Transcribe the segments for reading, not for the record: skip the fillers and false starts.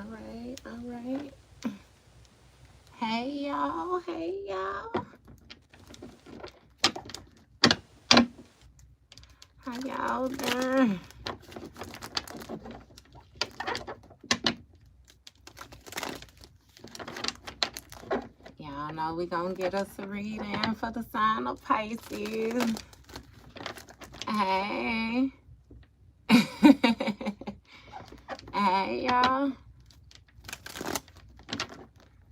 All right. Hey, y'all. Hey, y'all. How y'all doing? Y'all know we gonna get us a reading for the sign of Pisces. Hey. Hey, y'all.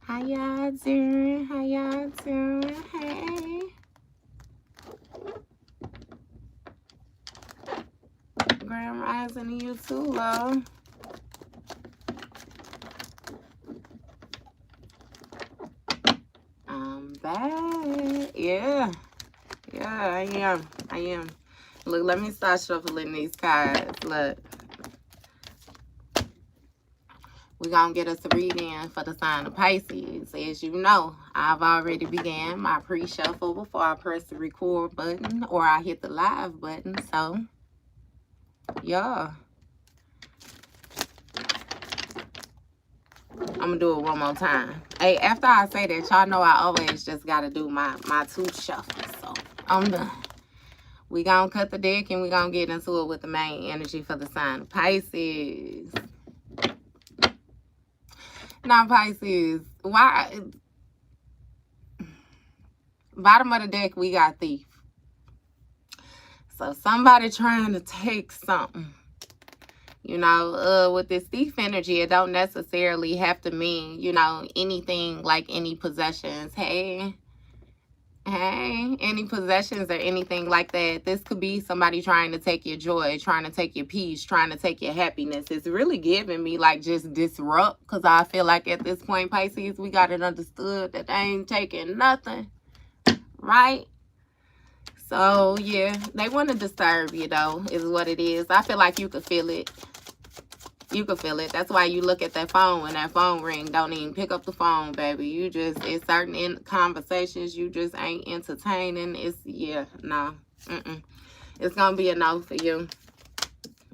How y'all doing? How y'all doing? Hey. Grand Rising to you too, love. I'm back. Yeah. Yeah, I am. Look, let me start shuffling these cards. Look. We're going to get us a reading for the sign of Pisces. As you know, I've already began my pre-shuffle before I press the record button or I hit the live button. So, yeah. I'm going to do it one more time. Hey, after I say that, y'all know I always just got to do my two shuffles. So, I'm done. We going to cut the deck and we going to get into it with the main energy for the sign of Pisces. Now, Pisces, why? Bottom of the deck, we got Thief. So somebody trying to take something. You know, with this thief energy, it don't necessarily have to mean, you know, anything like any possessions. Hey, any possessions or anything like that. This could be somebody trying to take your joy, trying to take your peace, trying to take your happiness. It's really giving me like just disrupt, because I feel like at this point, Pisces, we got it understood that they ain't taking nothing, right? So, yeah, they want to disturb you, though, is what it is. I feel like you could feel it. You could feel it. That's why you look at that phone when that phone ring. Don't even pick up the phone, baby. You just, it's certain conversations you just ain't entertaining. It's, yeah, no. It's going to be a no for you.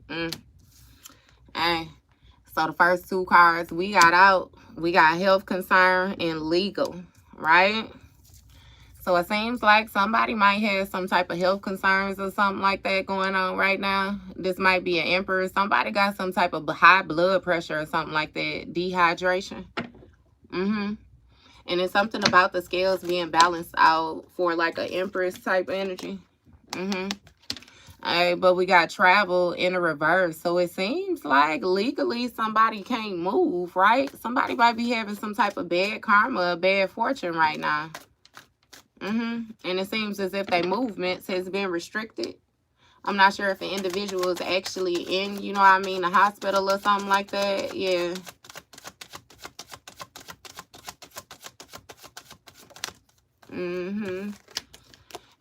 Hey, so the first two cards we got out, we got health concern and legal, right? So it seems like somebody might have some type of health concerns or something like that going on right now. This might be an emperor. Somebody got some type of high blood pressure or something like that. Dehydration. And it's something about the scales being balanced out for like an empress type energy. But we got travel in a reverse. So it seems like legally somebody can't move, right? Somebody might be having some type of bad karma, bad fortune right now. And it seems as if their movements has been restricted. I'm not sure if an individual is actually in, you know what I mean, a hospital or something like that. Yeah. And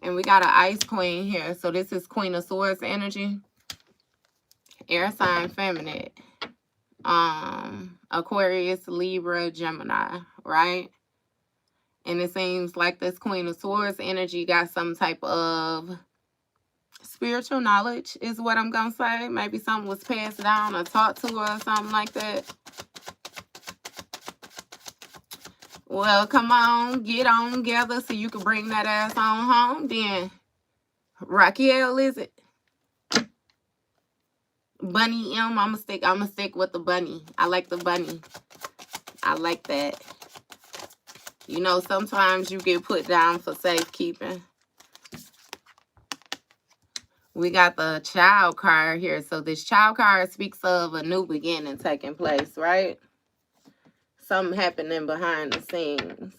we got an ice queen here. So this is Queen of Swords energy. Air sign feminine. Aquarius, Libra, Gemini, right? And it seems like this Queen of Swords energy got some type of spiritual knowledge is what I'm going to say. Maybe something was passed down or taught to her or something like that. Well, come on, get on together so you can bring that ass on home then. Raquel, is it? Bunny M, I'ma stick with the bunny. I like the bunny. I like that. You know, sometimes you get put down for safekeeping. We got the child card here. So this child card speaks of a new beginning taking place, right? Something happening behind the scenes.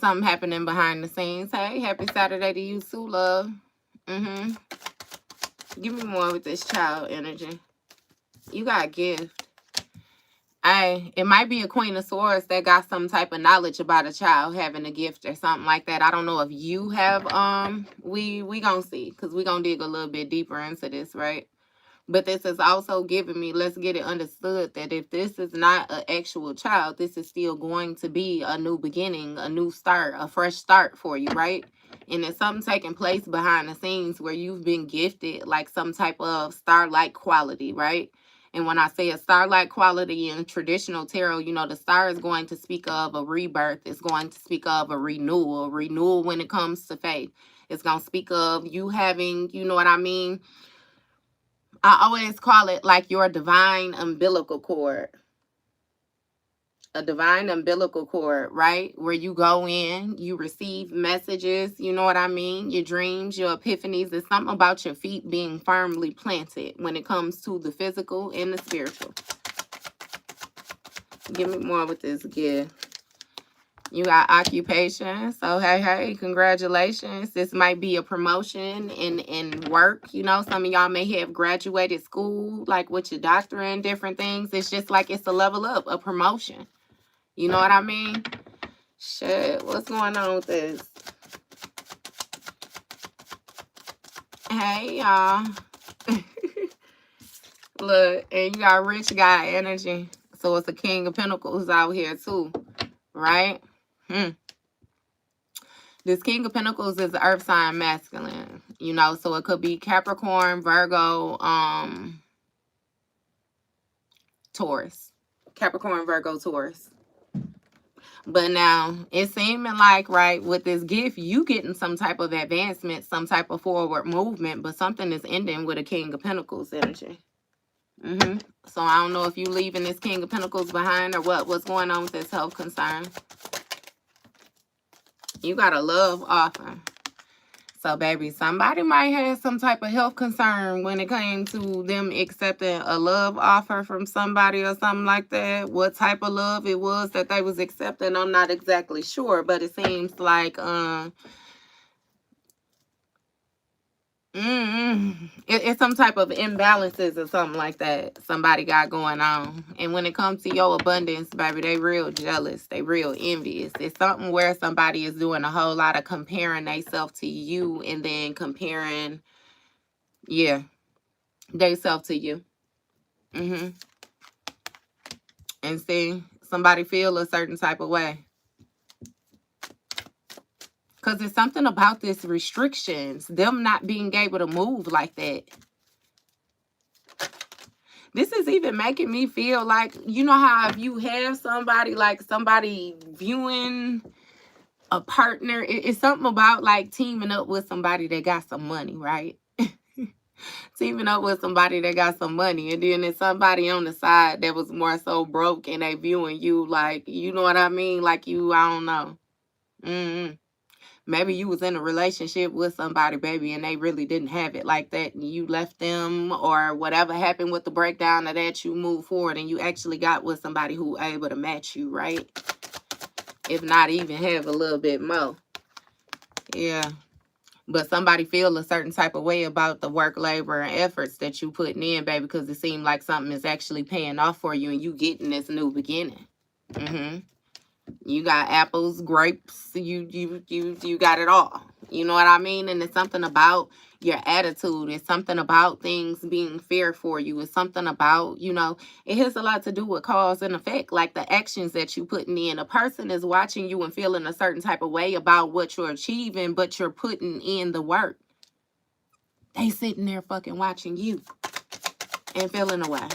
Something happening behind the scenes. Hey, happy Saturday to you too, love. Give me more with this child energy. You got a gift. It might be a Queen of Swords that got some type of knowledge about a child having a gift or something like that. I don't know if you have, we gonna see, because we gonna dig a little bit deeper into this, right? But this is also giving me, let's get it understood that if this is not an actual child, this is still going to be a new beginning, a new start, a fresh start for you, right? And there's something taking place behind the scenes where you've been gifted like some type of starlight quality, right? And when I say a starlight quality in traditional tarot, you know, the star is going to speak of a rebirth. It's going to speak of a renewal. Renewal when it comes to faith. It's going to speak of you having, you know what I mean? I always call it like your divine umbilical cord. A divine umbilical cord, right? Where you go in, you receive messages, you know what I mean? Your dreams, your epiphanies. There's something about your feet being firmly planted when it comes to the physical and the spiritual. Give me more with this gift. You got occupation. So, hey, congratulations. This might be a promotion in work. You know, some of y'all may have graduated school, like with your doctorate and different things. It's just like it's a level up, a promotion. You know what I mean? Shit, what's going on with this? Hey, y'all. Look, and you got rich guy energy. So it's a King of Pentacles out here too, right? This King of Pentacles is the earth sign masculine, you know, so it could be Capricorn, Virgo, Taurus. Capricorn, Virgo, Taurus. But now it's seeming like, right, with this gift, you getting some type of advancement, some type of forward movement, but something is ending with a King of Pentacles energy. So I don't know if you leaving this King of Pentacles behind or what's going on with this health concern. You got a love offer. So, baby, somebody might have some type of health concern when it came to them accepting a love offer from somebody or something like that. What type of love it was that they was accepting, I'm not exactly sure. But it seems like it's some type of imbalances or something like that somebody got going on. And when it comes to your abundance, baby, they real jealous. They real envious. It's something where somebody is doing a whole lot of comparing themselves to you and then comparing, themselves to you. And see, somebody feel a certain type of way. Because there's something about this restrictions, them not being able to move like that. This is even making me feel like, you know how if you have somebody, like somebody viewing a partner, it's something about like teaming up with somebody that got some money, right? Teaming up with somebody that got some money. And then there's somebody on the side that was more so broke and they viewing you like, you know what I mean? Like you, I don't know. Maybe you was in a relationship with somebody, baby, and they really didn't have it like that. And you left them or whatever happened with the breakdown of that, you move forward and you actually got with somebody who able to match you, right? If not even have a little bit more. Yeah. But somebody feel a certain type of way about the work, labor, and efforts that you putting in, baby, because it seemed like something is actually paying off for you and you getting this new beginning. You got apples, grapes, you got it all. You know what I mean? And it's something about your attitude. It's something about things being fair for you. It's something about, you know, it has a lot to do with cause and effect, like the actions that you putting in. A person is watching you and feeling a certain type of way about what you're achieving, but you're putting in the work. They sitting there fucking watching you and feeling a way.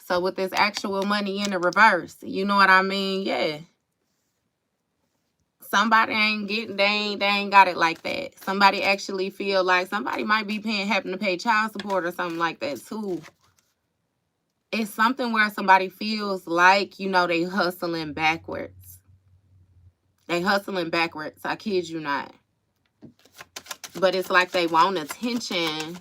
So with this actual money in the reverse, you know what I mean? Yeah. Somebody ain't getting, they ain't got it like that. Somebody actually feel like somebody might be having to pay child support or something like that too. It's something where somebody feels like, you know, they hustling backwards. They hustling backwards. I kid you not. But it's like they want attention.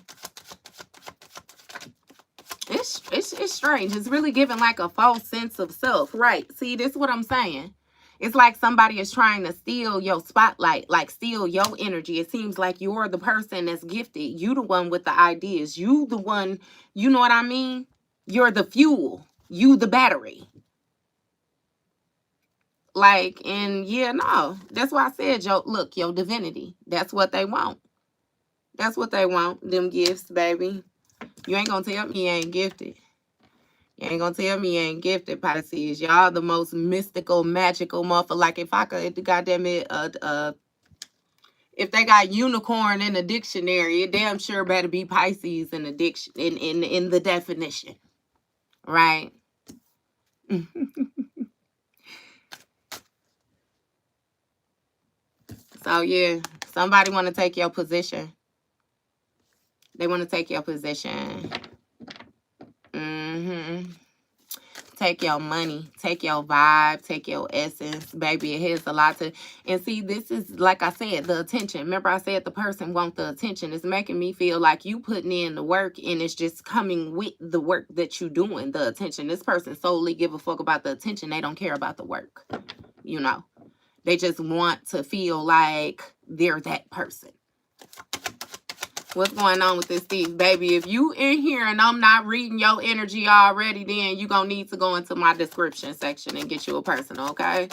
It's strange. It's really giving like a false sense of self. Right. See, this is what I'm saying. It's like somebody is trying to steal your spotlight, like steal your energy. It seems like you're the person that's gifted. You the one with the ideas. You the one, you know what I mean? You're the fuel. You the battery. Like, and yeah, no. That's why I said, look, your divinity. That's what they want. That's what they want. Them gifts, baby. You ain't gonna tell me you ain't gifted. You ain't gonna tell me you ain't gifted, Pisces. Y'all the most mystical, magical motherfucker. Like if I could, goddamn it, if they got unicorn in the dictionary, it damn sure better be Pisces in the in the definition, right? So yeah, somebody want to take your position. They want to take your position. Take your money, take your vibe, take your essence, baby. It has a lot to. And see, this is, like I said, the attention. Remember I said the person wants the attention. It's making me feel like you putting in the work and it's just coming with the work that you doing, the attention. This person solely give a fuck about the attention. They don't care about the work, you know. They just want to feel like they're that person. What's going on with this Steve, baby? If you in here and I'm not reading your energy already, then you gonna need to go into my description section and get you a person, okay?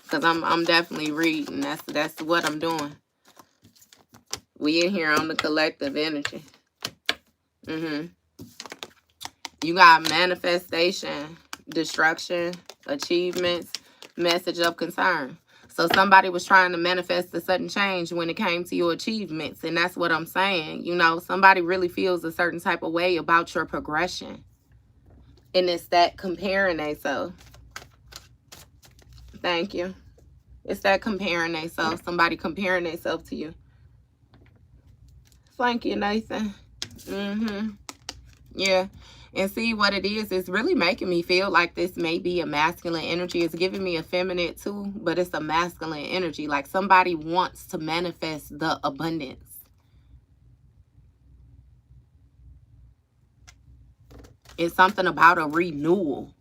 Because I'm definitely reading. That's what I'm doing. We in here on the collective energy. You got manifestation, destruction, achievements, message of concern. So somebody was trying to manifest a sudden change when it came to your achievements. And that's what I'm saying. You know, somebody really feels a certain type of way about your progression. And it's that comparing themselves. Thank you. It's that comparing themselves. Somebody comparing themselves to you. Thank you, Nathan. Yeah. And see what it is, it's really making me feel like this may be a masculine energy. It's giving me a feminine too, but it's a masculine energy. Like somebody wants to manifest the abundance. It's something about a renewal.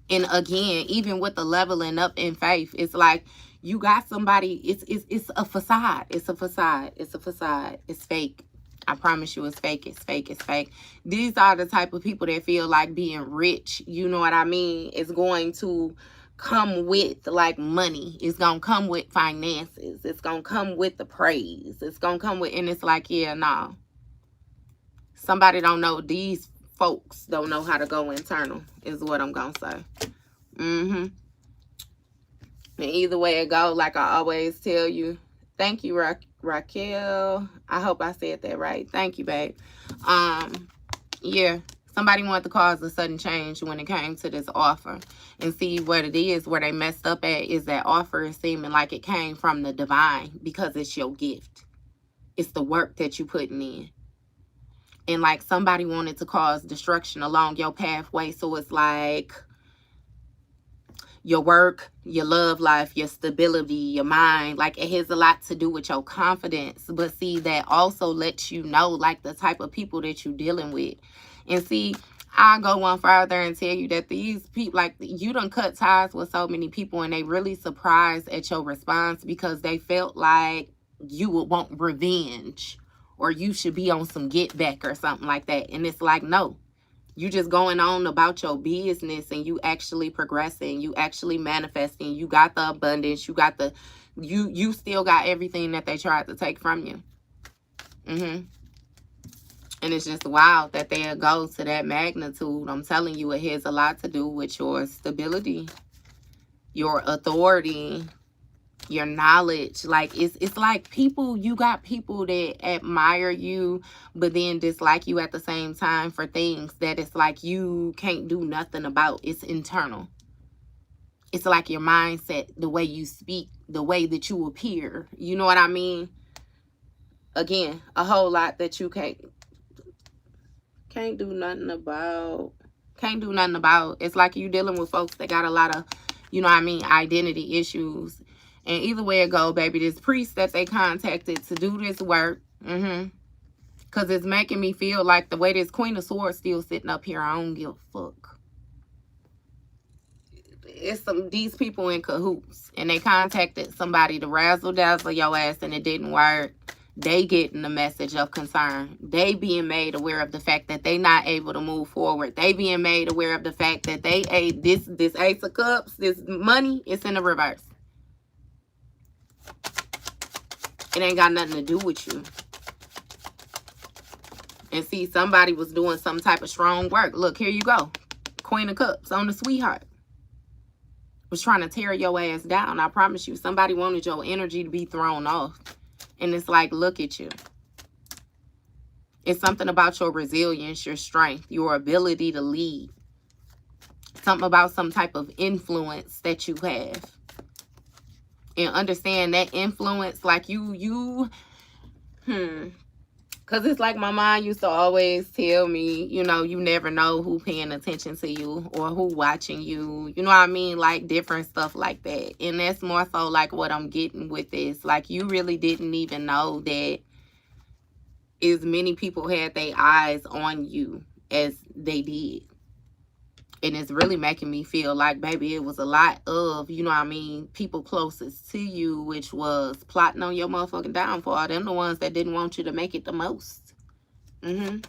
And again, even with the leveling up in faith, it's like you got somebody, it's a facade. It's a facade. It's a facade. It's fake. I promise you it's fake. It's fake. It's fake. These are the type of people that feel like being rich, you know what I mean, is going to come with like money. It's going to come with finances. It's going to come with the praise. It's going to come with, and it's like, yeah, no. Somebody don't know. These folks don't know how to go internal is what I'm going to say. And either way it go, like I always tell you, thank you, Raquel. I hope I said that right. Thank you, babe. Yeah, somebody wanted to cause a sudden change when it came to this offer. And see what it is, where they messed up at is that offer is seeming like it came from the divine because it's your gift. It's the work that you putting in. And like somebody wanted to cause destruction along your pathway. So it's like your work, your love life, your stability, your mind, like it has a lot to do with your confidence. But see, that also lets you know like the type of people that you're dealing with. And see, I'll go one further and tell you that these people, like you done cut ties with so many people and they really surprised at your response because they felt like you would want revenge or you should be on some get back or something like that. And it's like, no. You just going on about your business and you actually progressing, you actually manifesting, you got the abundance, you got the, you still got everything that they tried to take from you. And it's just wild that they'll go to that magnitude. I'm telling you, it has a lot to do with your stability, your authority, your knowledge. Like it's like people, you got people that admire you but then dislike you at the same time for things that it's like you can't do nothing about. It's internal. It's like your mindset, the way you speak, the way that you appear, you know what I mean? Again, a whole lot that you can't do nothing about. It's like you dealing with folks that got a lot of, you know what I mean, identity issues. And either way it go, baby, this priest that they contacted to do this work, because it's making me feel like the way this Queen of Swords still sitting up here, I don't give a fuck. It's these people in cahoots, and they contacted somebody to razzle dazzle your ass, and it didn't work. They getting the message of concern. They being made aware of the fact that they not able to move forward. They being made aware of the fact that they ate this Ace of Cups, this money, it's in the reverse. It ain't got nothing to do with you. And see, somebody was doing some type of strong work. Look, here you go. Queen of Cups on the sweetheart. Was trying to tear your ass down. I promise you, somebody wanted your energy to be thrown off. And it's like, look at you. It's something about your resilience, your strength, your ability to lead. Something about some type of influence that you have. And understand that influence, like because it's like my mom used to always tell me, you know, you never know who paying attention to you or who watching you. You know what I mean? Like different stuff like that. And that's more so like what I'm getting with this. Like you really didn't even know that as many people had their eyes on you as they did. And it's really making me feel like, baby, it was a lot of, you know what I mean, people closest to you, which was plotting on your motherfucking downfall. Them the ones that didn't want you to make it the most. Give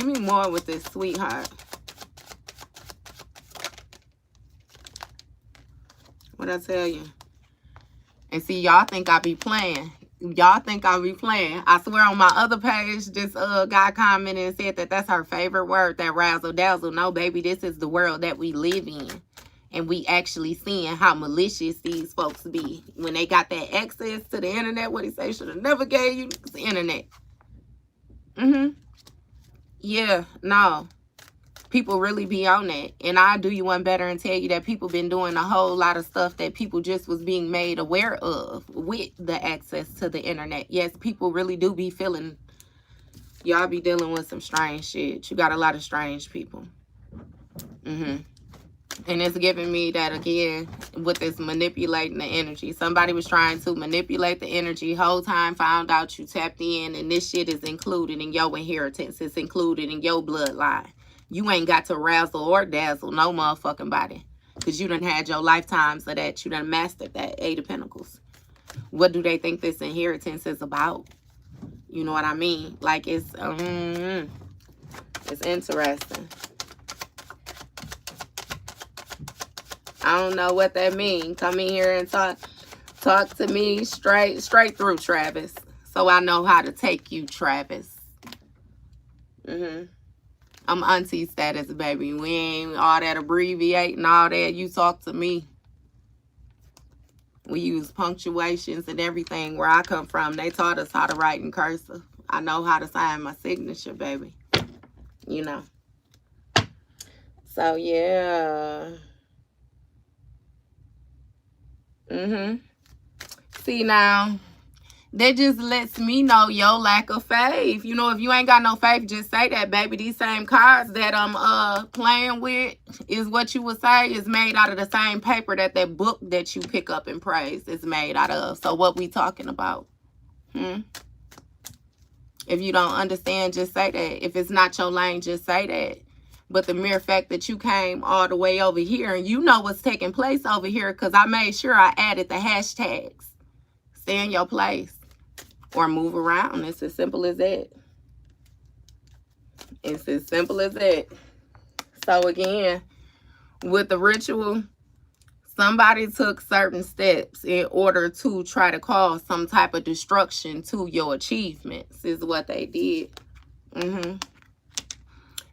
me more with this, sweetheart. What I tell you? And see, y'all think I be playing. Y'all think I be playing. I swear on my other page, this guy commented and said that that's her favorite word, that razzle dazzle. No, baby, this is the world that we live in. And we actually seeing how malicious these folks be. When they got that access to the internet, what he say, should have never gave you the internet. Yeah, no. People really be on that. And I do you one better and tell you that people been doing a whole lot of stuff that people just was being made aware of with the access to the internet. Yes, people really do be feeling, y'all be dealing with some strange shit. You got a lot of strange people. And it's giving me that again with this manipulating the energy. Somebody was trying to manipulate the energy whole time, found out you tapped in, and this shit is included in your inheritance. It's included in your bloodline. You ain't got to razzle or dazzle no motherfucking body. Because you done had your lifetimes of that. You done mastered that. Eight of Pentacles. What do they think this inheritance is about? You know what I mean? Like it's interesting. I don't know what that means. Come in here and talk to me straight through, Travis. So I know how to take you, Travis. I'm auntie status, baby. We ain't all that abbreviating, all that. You talk to me. We use punctuations and everything where I come from. They taught us how to write in cursive. I know how to sign my signature, baby. You know. So, yeah. See, now, that just lets me know your lack of faith. You know, if you ain't got no faith, just say that, baby. These same cards that I'm playing with is what you would say is made out of the same paper that book that you pick up and praise is made out of. So what we talking about? If you don't understand, just say that. If it's not your lane, just say that. But the mere fact that you came all the way over here and you know what's taking place over here, because I made sure I added the hashtags. Stay in your place. Or move around. It's as simple as that. It's as simple as that. So again, with the ritual, somebody took certain steps in order to try to cause some type of destruction to your achievements, is what they did.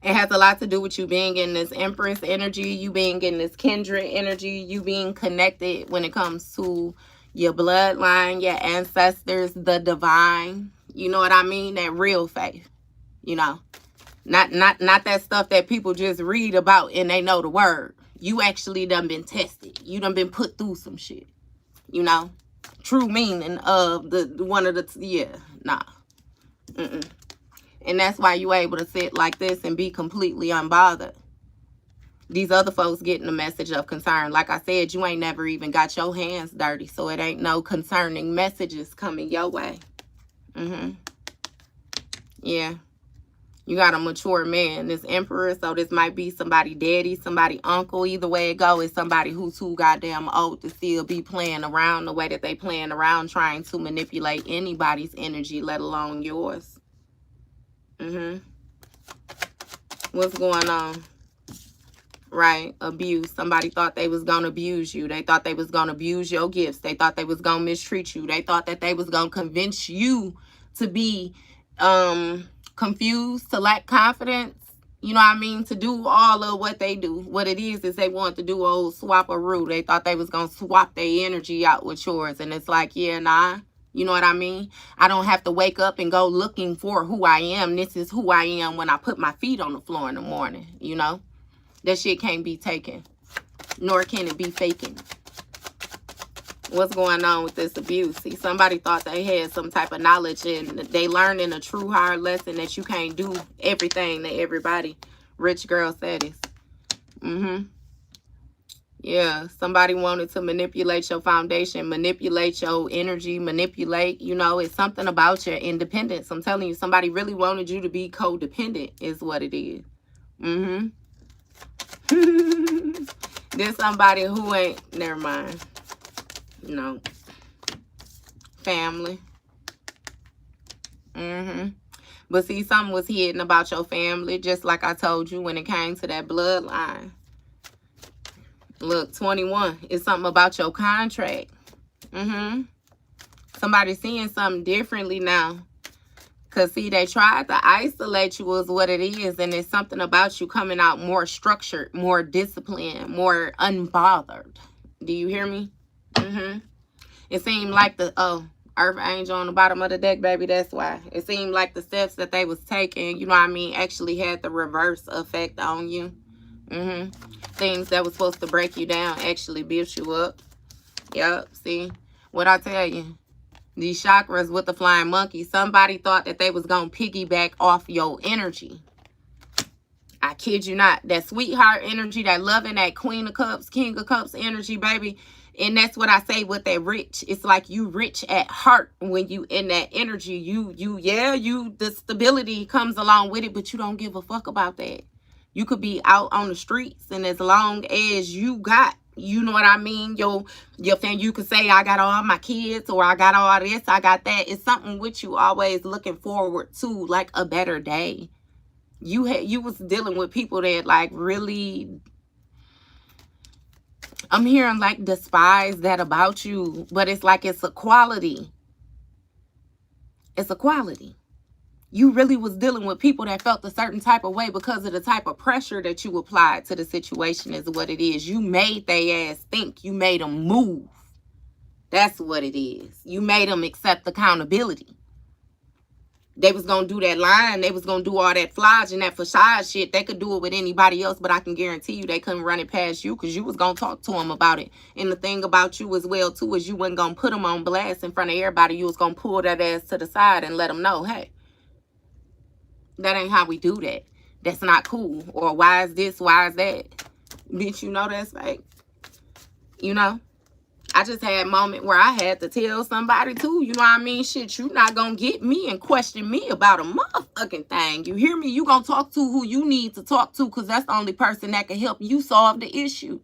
It has a lot to do with you being in this Empress energy, you being in this Kindred energy, you being connected when it comes to your bloodline, your ancestors, the divine. You know what I mean? That real faith. You know. Not that stuff that people just read about and they know the word. You actually done been tested. You done been put through some shit. You know? True meaning of And that's why you able to sit like this and be completely unbothered. These other folks getting the message of concern. Like I said, you ain't never even got your hands dirty. So it ain't no concerning messages coming your way. Yeah. You got a mature man, this Emperor. So this might be somebody daddy, somebody uncle. Either way it go, it's somebody who's too goddamn old to still be playing around the way that they playing around, trying to manipulate anybody's energy, let alone yours. What's going on? Right? Abuse. Somebody thought they was gonna abuse you. They thought they was gonna abuse your gifts. They thought they was gonna mistreat you. They thought that they was gonna convince you to be confused, to lack confidence. You know what I mean? To do all of what they do. What it is they want to do old swap-a-roo. They thought they was going to swap their energy out with yours. And it's like, yeah, nah. You know what I mean? I don't have to wake up and go looking for who I am. This is who I am when I put my feet on the floor in the morning. You know? That shit can't be taken. Nor can it be faking. What's going on with this abuse? See, somebody thought they had some type of knowledge and they learned in a true hard lesson that you can't do everything that everybody rich girl status. Yeah, somebody wanted to manipulate your foundation, manipulate your energy, manipulate, you know, it's something about your independence. I'm telling you, somebody really wanted you to be codependent is what it is. There's somebody who ain't, never mind. No. Family. But see, something was hidden about your family, just like I told you when it came to that bloodline. Look, 21 is something about your contract. Somebody's seeing something differently now. Because, see, they tried to isolate you is what it is. And it's something about you coming out more structured, more disciplined, more unbothered. Do you hear me? It seemed like the Earth Angel on the bottom of the deck, baby. That's why. It seemed like the steps that they was taking, you know what I mean, actually had the reverse effect on you. Things that was supposed to break you down actually built you up. Yep, see? What I tell you? These chakras with the flying monkey, somebody thought that they was going to piggyback off your energy. I kid you not. That sweetheart energy, that loving, that Queen of Cups, King of Cups energy, baby. And that's what I say with that rich. It's like you rich at heart when you in that energy. The stability comes along with it, but you don't give a fuck about that. You could be out on the streets, and as long as you got, you know what I mean, your thing, you could say, I got all my kids, or I got all this, I got that. It's something which you always looking forward to, like a better day. You was dealing with people that like really, I'm hearing like despise that about you, but it's like it's a quality. It's a quality. You really was dealing with people that felt a certain type of way because of the type of pressure that you applied to the situation is what it is. You made they ass think. You made them move. That's what it is. You made them accept accountability. They was going to do that line. They was going to do all that flage and that facade shit. They could do it with anybody else, but I can guarantee you they couldn't run it past you because you was going to talk to them about it. And the thing about you as well, too, is you wasn't going to put them on blast in front of everybody. You was going to pull that ass to the side and let them know, hey, that ain't how we do that. That's not cool. Or why is this? Why is that? Bitch, you know that's fake. You know? I just had a moment where I had to tell somebody too. You know what I mean? Shit, you not gonna get me and question me about a motherfucking thing. You hear me? You gonna talk to who you need to talk to because that's the only person that can help you solve the issue.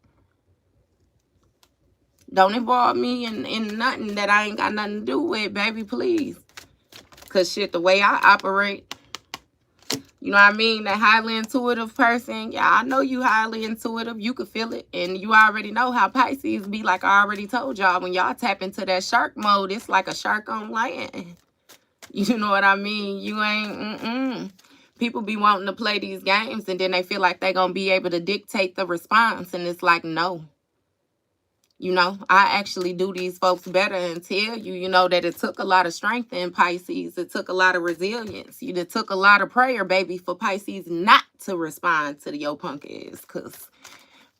Don't involve me in nothing that I ain't got nothing to do with, baby, please. Because shit, the way I operate, you know what I mean? That highly intuitive person. Yeah, I know you highly intuitive. You could feel it. And you already know how Pisces be, like I already told y'all. When y'all tap into that shark mode, it's like a shark on land. You know what I mean? You ain't, People be wanting to play these games and then they feel like they're going to be able to dictate the response. And it's like, no. You know, I actually do these folks better and tell you, you know, that it took a lot of strength in Pisces. It took a lot of resilience. It took a lot of prayer, baby, for Pisces not to respond to your punk ass. Because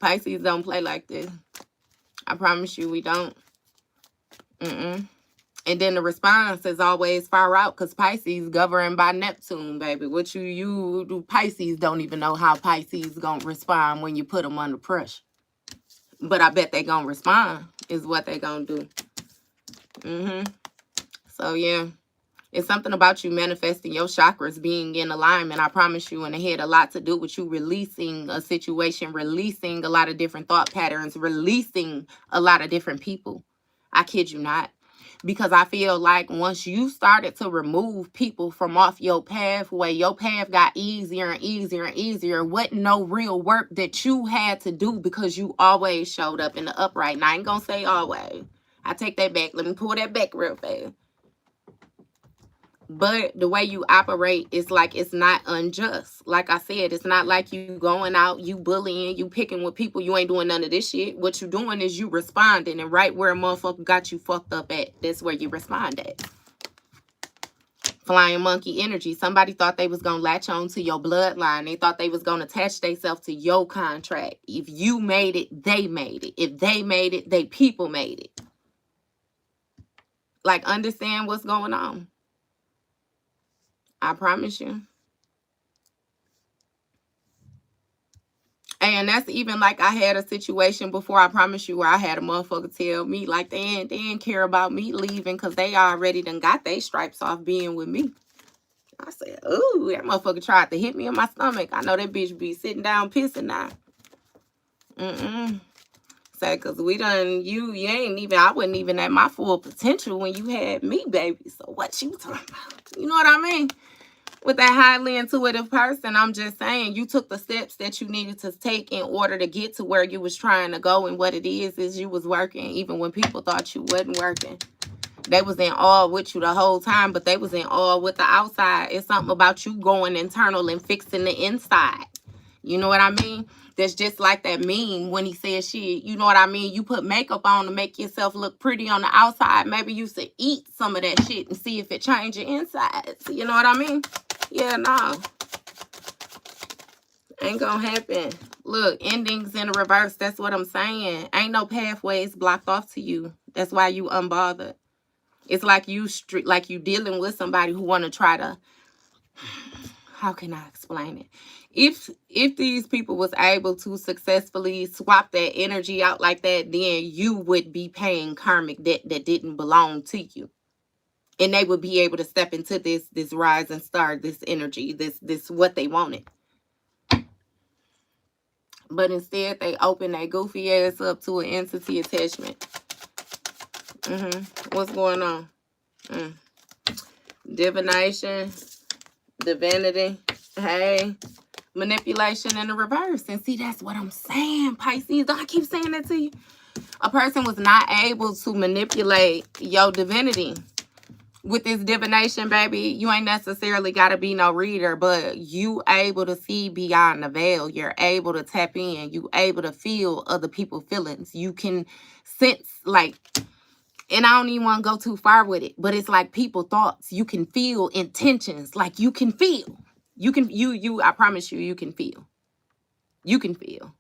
Pisces don't play like this. I promise you we don't. And then the response is always far out because Pisces governed by Neptune, baby. What you do, Pisces don't even know how Pisces going to respond when you put them under pressure. But I bet they gonna respond is what they gonna do. So, yeah. It's something about you manifesting your chakras being in alignment. I promise you. And it had a lot to do with you releasing a situation, releasing a lot of different thought patterns, releasing a lot of different people. I kid you not. Because I feel like once you started to remove people from off your pathway, your path got easier and easier and easier. Wasn't no real work that you had to do because you always showed up in the upright. And I ain't going to say always. I take that back. Let me pull that back real fast. But the way you operate is like it's not unjust. Like I said, it's not like you going out, you bullying, you picking with people. You ain't doing none of this shit. What you doing is you responding, and right where a motherfucker got you fucked up at, that's where you respond at. Flying monkey energy. Somebody thought they was gonna latch on to your bloodline. They thought they was gonna attach themselves to your contract. If you made it, they made it. If they made it, they people made it. Like, understand what's going on. I promise you. And that's even like I had a situation before, I promise you, where I had a motherfucker tell me like they ain't care about me leaving because they already done got their stripes off being with me. I said, ooh, that motherfucker tried to hit me in my stomach. I know that bitch be sitting down pissing now. Say, because we done, you ain't even, I wasn't even at my full potential when you had me, baby. So what you talking about? You know what I mean? With that highly intuitive person, I'm just saying you took the steps that you needed to take in order to get to where you was trying to go. And what it is you was working even when people thought you wasn't working. They was in awe with you the whole time, but they was in awe with the outside. It's something about you going internal and fixing the inside. You know what I mean? That's just like that meme when he says shit. You know what I mean? You put makeup on to make yourself look pretty on the outside. Maybe you should eat some of that shit and see if it change your insides. You know what I mean? Yeah, no. Ain't gonna happen. Look, endings in the reverse. That's what I'm saying. Ain't no pathways blocked off to you. That's why you unbothered. It's like you dealing with somebody who want to try to, how can I explain it? If these people was able to successfully swap that energy out like that, then you would be paying karmic debt that didn't belong to you. And they would be able to step into this rising star, this energy, this what they wanted. But instead, they open their goofy ass up to an entity attachment. What's going on? Divination, divinity, hey, manipulation in the reverse. And see, that's what I'm saying, Pisces. Don't I keep saying that to you? A person was not able to manipulate your divinity. With this divination, baby, you ain't necessarily got to be no reader, but you able to see beyond the veil. You're able to tap in. You able to feel other people's feelings. You can sense, like, and I don't even want to go too far with it, but it's like people thoughts. You can feel intentions. Like, you can feel. You can, I promise you, you can feel. You can feel.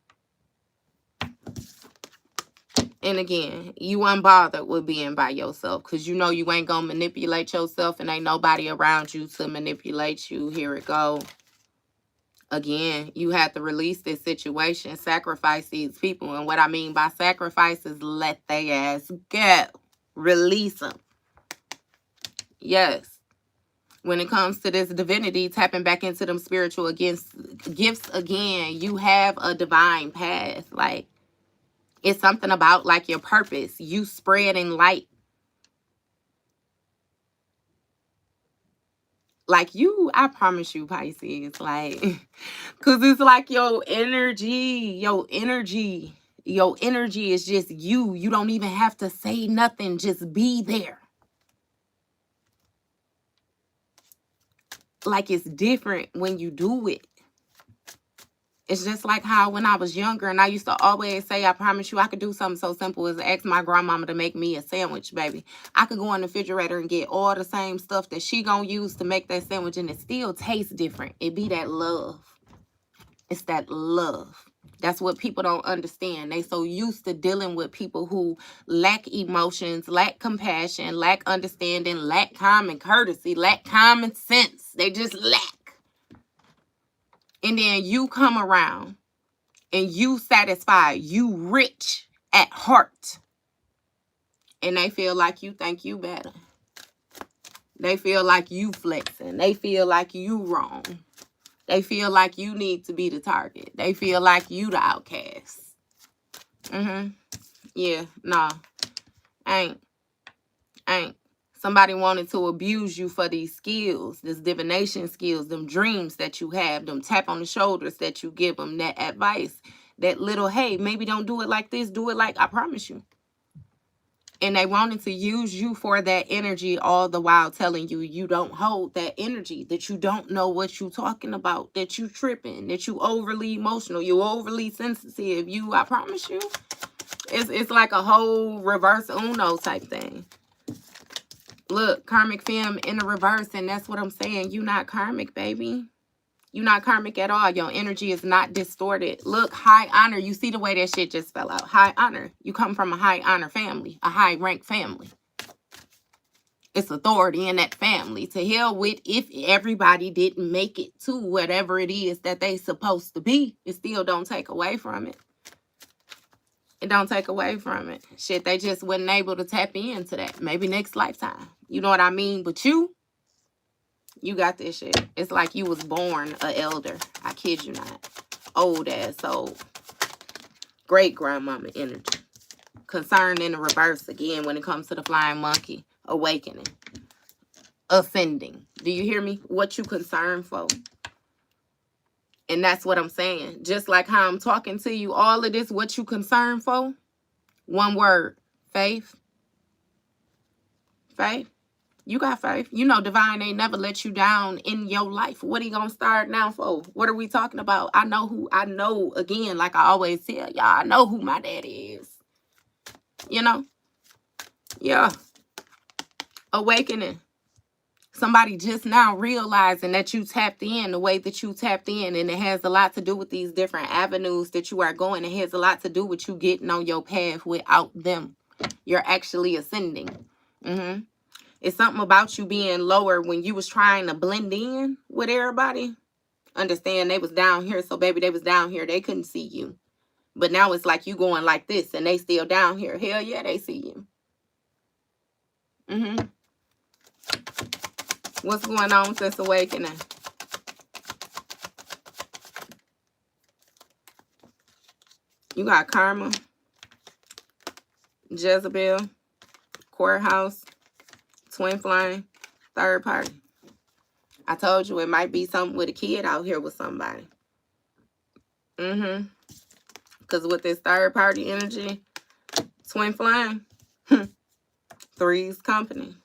And again, you unbothered with being by yourself because you know you ain't going to manipulate yourself and ain't nobody around you to manipulate you. Here it go. Again, you have to release this situation, sacrifice these people. And what I mean by sacrifice is let they ass go. Release them. Yes. When it comes to this divinity, tapping back into them spiritual gifts again, you have a divine path. Like, it's something about like your purpose. You spreading light. Like you, I promise you, Pisces, like, because it's like your energy is just you. You don't even have to say nothing. Just be there. Like, it's different when you do it. It's just like how when I was younger and I used to always say, I promise you, I could do something so simple as ask my grandmama to make me a sandwich, baby. I could go in the refrigerator and get all the same stuff that she gonna use to make that sandwich and it still tastes different. It be that love. It's that love. That's what people don't understand. They so used to dealing with people who lack emotions, lack compassion, lack understanding, lack common courtesy, lack common sense. They just lack. And then you come around and you satisfied, you rich at heart. And they feel like you think you better. They feel like you flexing. They feel like you wrong. They feel like you need to be the target. They feel like you the outcast. Yeah, nah. Ain't. Somebody wanted to abuse you for these skills, this divination skills, them dreams that you have, them tap on the shoulders that you give them, that advice, that little, hey, maybe don't do it like this, do it like, I promise you. And they wanted to use you for that energy, all the while telling you you don't hold that energy, that you don't know what you talking about, that you tripping, that you overly emotional, you overly sensitive. I promise you, it's like a whole reverse Uno type thing. Look, karmic femme in the reverse, and that's what I'm saying. You not karmic, baby. You not karmic at all. Your energy is not distorted. Look, high honor. You see the way that shit just fell out. High honor. You come from a high honor family, a high rank family. It's authority in that family. To hell with if everybody didn't make it to whatever it is that they supposed to be. It still don't take away from it. It don't take away from it. Shit, they just wasn't able to tap into that. Maybe next lifetime. You know what I mean? But you got this shit. It's like you was born a elder. I kid you not. Old ass old. Great grandmama energy. Concern in the reverse again when it comes to the flying monkey. Awakening. Ascending. Do you hear me? What you concerned for? And that's what I'm saying. Just like how I'm talking to you, all of this, what you concerned for? One word. Faith. Faith. You got faith. You know divine ain't never let you down in your life. What are you gonna start now for? What are we talking about? I know again, like I always tell y'all, I know who my daddy is. You know? Yeah. Awakening. Somebody just now realizing that you tapped in the way that you tapped in, and it has a lot to do with these different avenues that you are going. It has a lot to do with you getting on your path without them. You're actually ascending. It's something about you being lower when you was trying to blend in with everybody. Understand they was down here, so baby, they was down here. They couldn't see you. But now it's like you going like this, and they still down here. Hell yeah, they see you. What's going on with this awakening? You got karma, Jezebel, courthouse, twin flame, third party. I told you it might be something with a kid out here with somebody. Because with this third party energy, twin flame, three's company.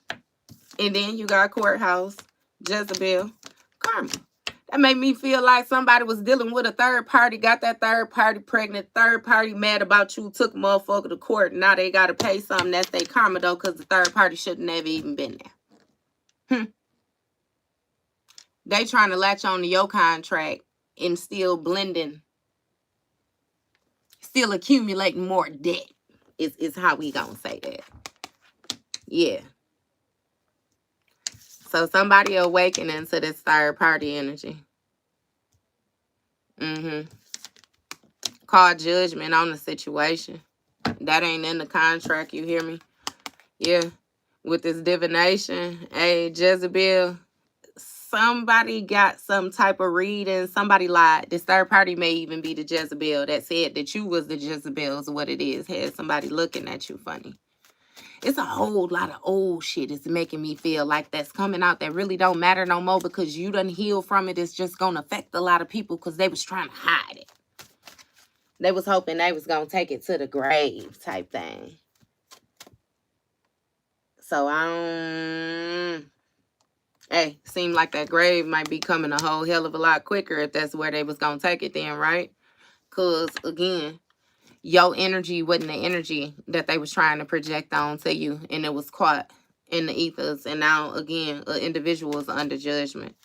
And then you got courthouse, Jezebel, karma. That made me feel like somebody was dealing with a third party, got that third party pregnant, third party mad about you, took motherfucker to court, and now they got to pay something. That's their karma, though, because the third party should never even been there. They trying to latch on to your contract and still blending, still accumulating more debt is how we gonna say that. Yeah. So somebody awakening to this third party energy. Call judgment on the situation. That ain't in the contract, you hear me? Yeah. With this divination, hey, Jezebel, somebody got some type of reading. Somebody lied. This third party may even be the Jezebel that said that you was the Jezebel is what it is. Had somebody looking at you funny. It's a whole lot of old shit. It's making me feel like that's coming out that really don't matter no more because you done healed from it. It's just going to affect a lot of people because they was trying to hide it. They was hoping they was going to take it to the grave type thing. So, hey, seemed like that grave might be coming a whole hell of a lot quicker if that's where they was going to take it then, right? Because, again, your energy wasn't the energy that they was trying to project onto you, and it was caught in the ethers. And now, again, an individual is under judgment.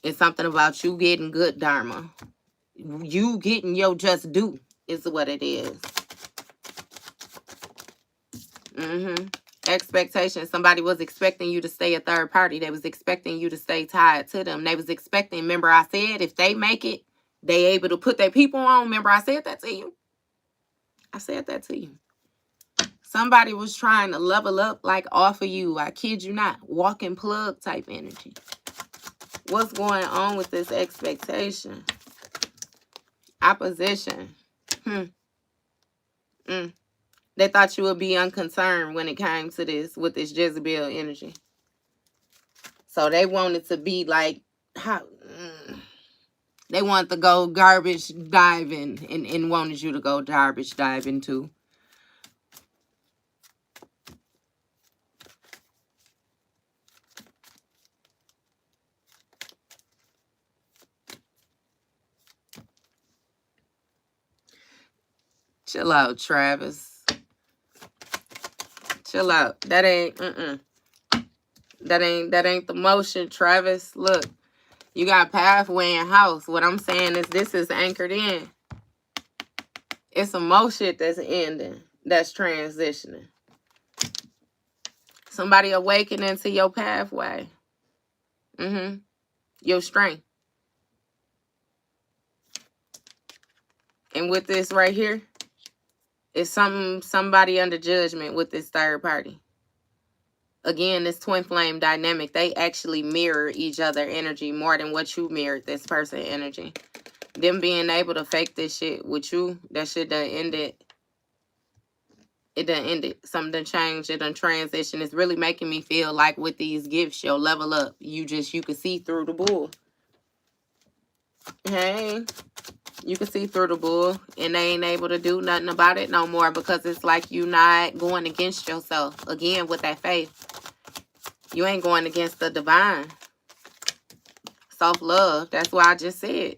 It's something about you getting good dharma. You getting your just due is what it is. Expectation. Somebody was expecting you to stay a third party. They was expecting you to stay tied to them. They was expecting, remember I said, if they make it, they able to put their people on. Remember I said that to you? I said that to you. Somebody was trying to level up like off of you. I kid you not. Walking plug type energy. What's going on with this expectation? Opposition. They thought you would be unconcerned when it came to this with this Jezebel energy. So they wanted to be like, they wanted to go garbage diving and wanted you to go garbage diving too. Chill out, Travis. Chill out. That ain't, That ain't the motion, Travis. Look, you got pathway and house. What I'm saying is this is anchored in. It's some more shit that's ending. That's transitioning. Somebody awakening to your pathway. Your strength. And with this right here, it's somebody under judgment with this third party. Again, this twin flame dynamic, they actually mirror each other energy more than what you mirrored this person energy. Them being able to fake this shit with you, that shit done ended. It done ended. Something done changed. It done transition. It's really making me feel like with these gifts, you'll level up. You can see through the bull. Hey, you can see through the bull, and they ain't able to do nothing about it no more because it's like you not going against yourself. Again, with that faith, you ain't going against the divine. Self-love. That's why I just said.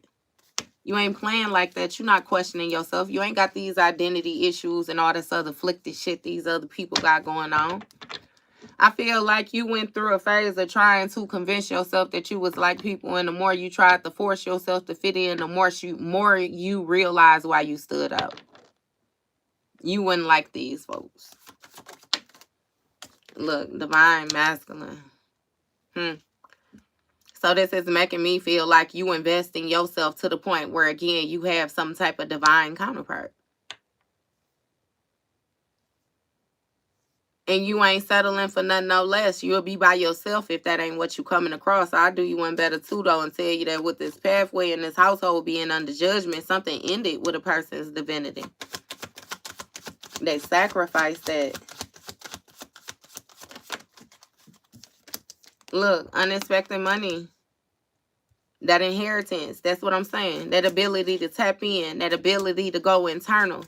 You ain't playing like that. You're not questioning yourself. You ain't got these identity issues and all this other afflicted shit these other people got going on. I feel like you went through a phase of trying to convince yourself that you was like people, and the more you tried to force yourself to fit in, the more you realize why you stood out. You wouldn't like these folks. Look, divine masculine. So this is making me feel like you invest in yourself to the point where, again, you have some type of divine counterpart. And you ain't settling for nothing no less. You'll be by yourself if that ain't what you coming across. I'll do you one better too, though, and tell you that with this pathway in this household being under judgment, something ended with a person's divinity. They sacrificed that. Look, unexpected money. That inheritance. That's what I'm saying. That ability to tap in. That ability to go internal.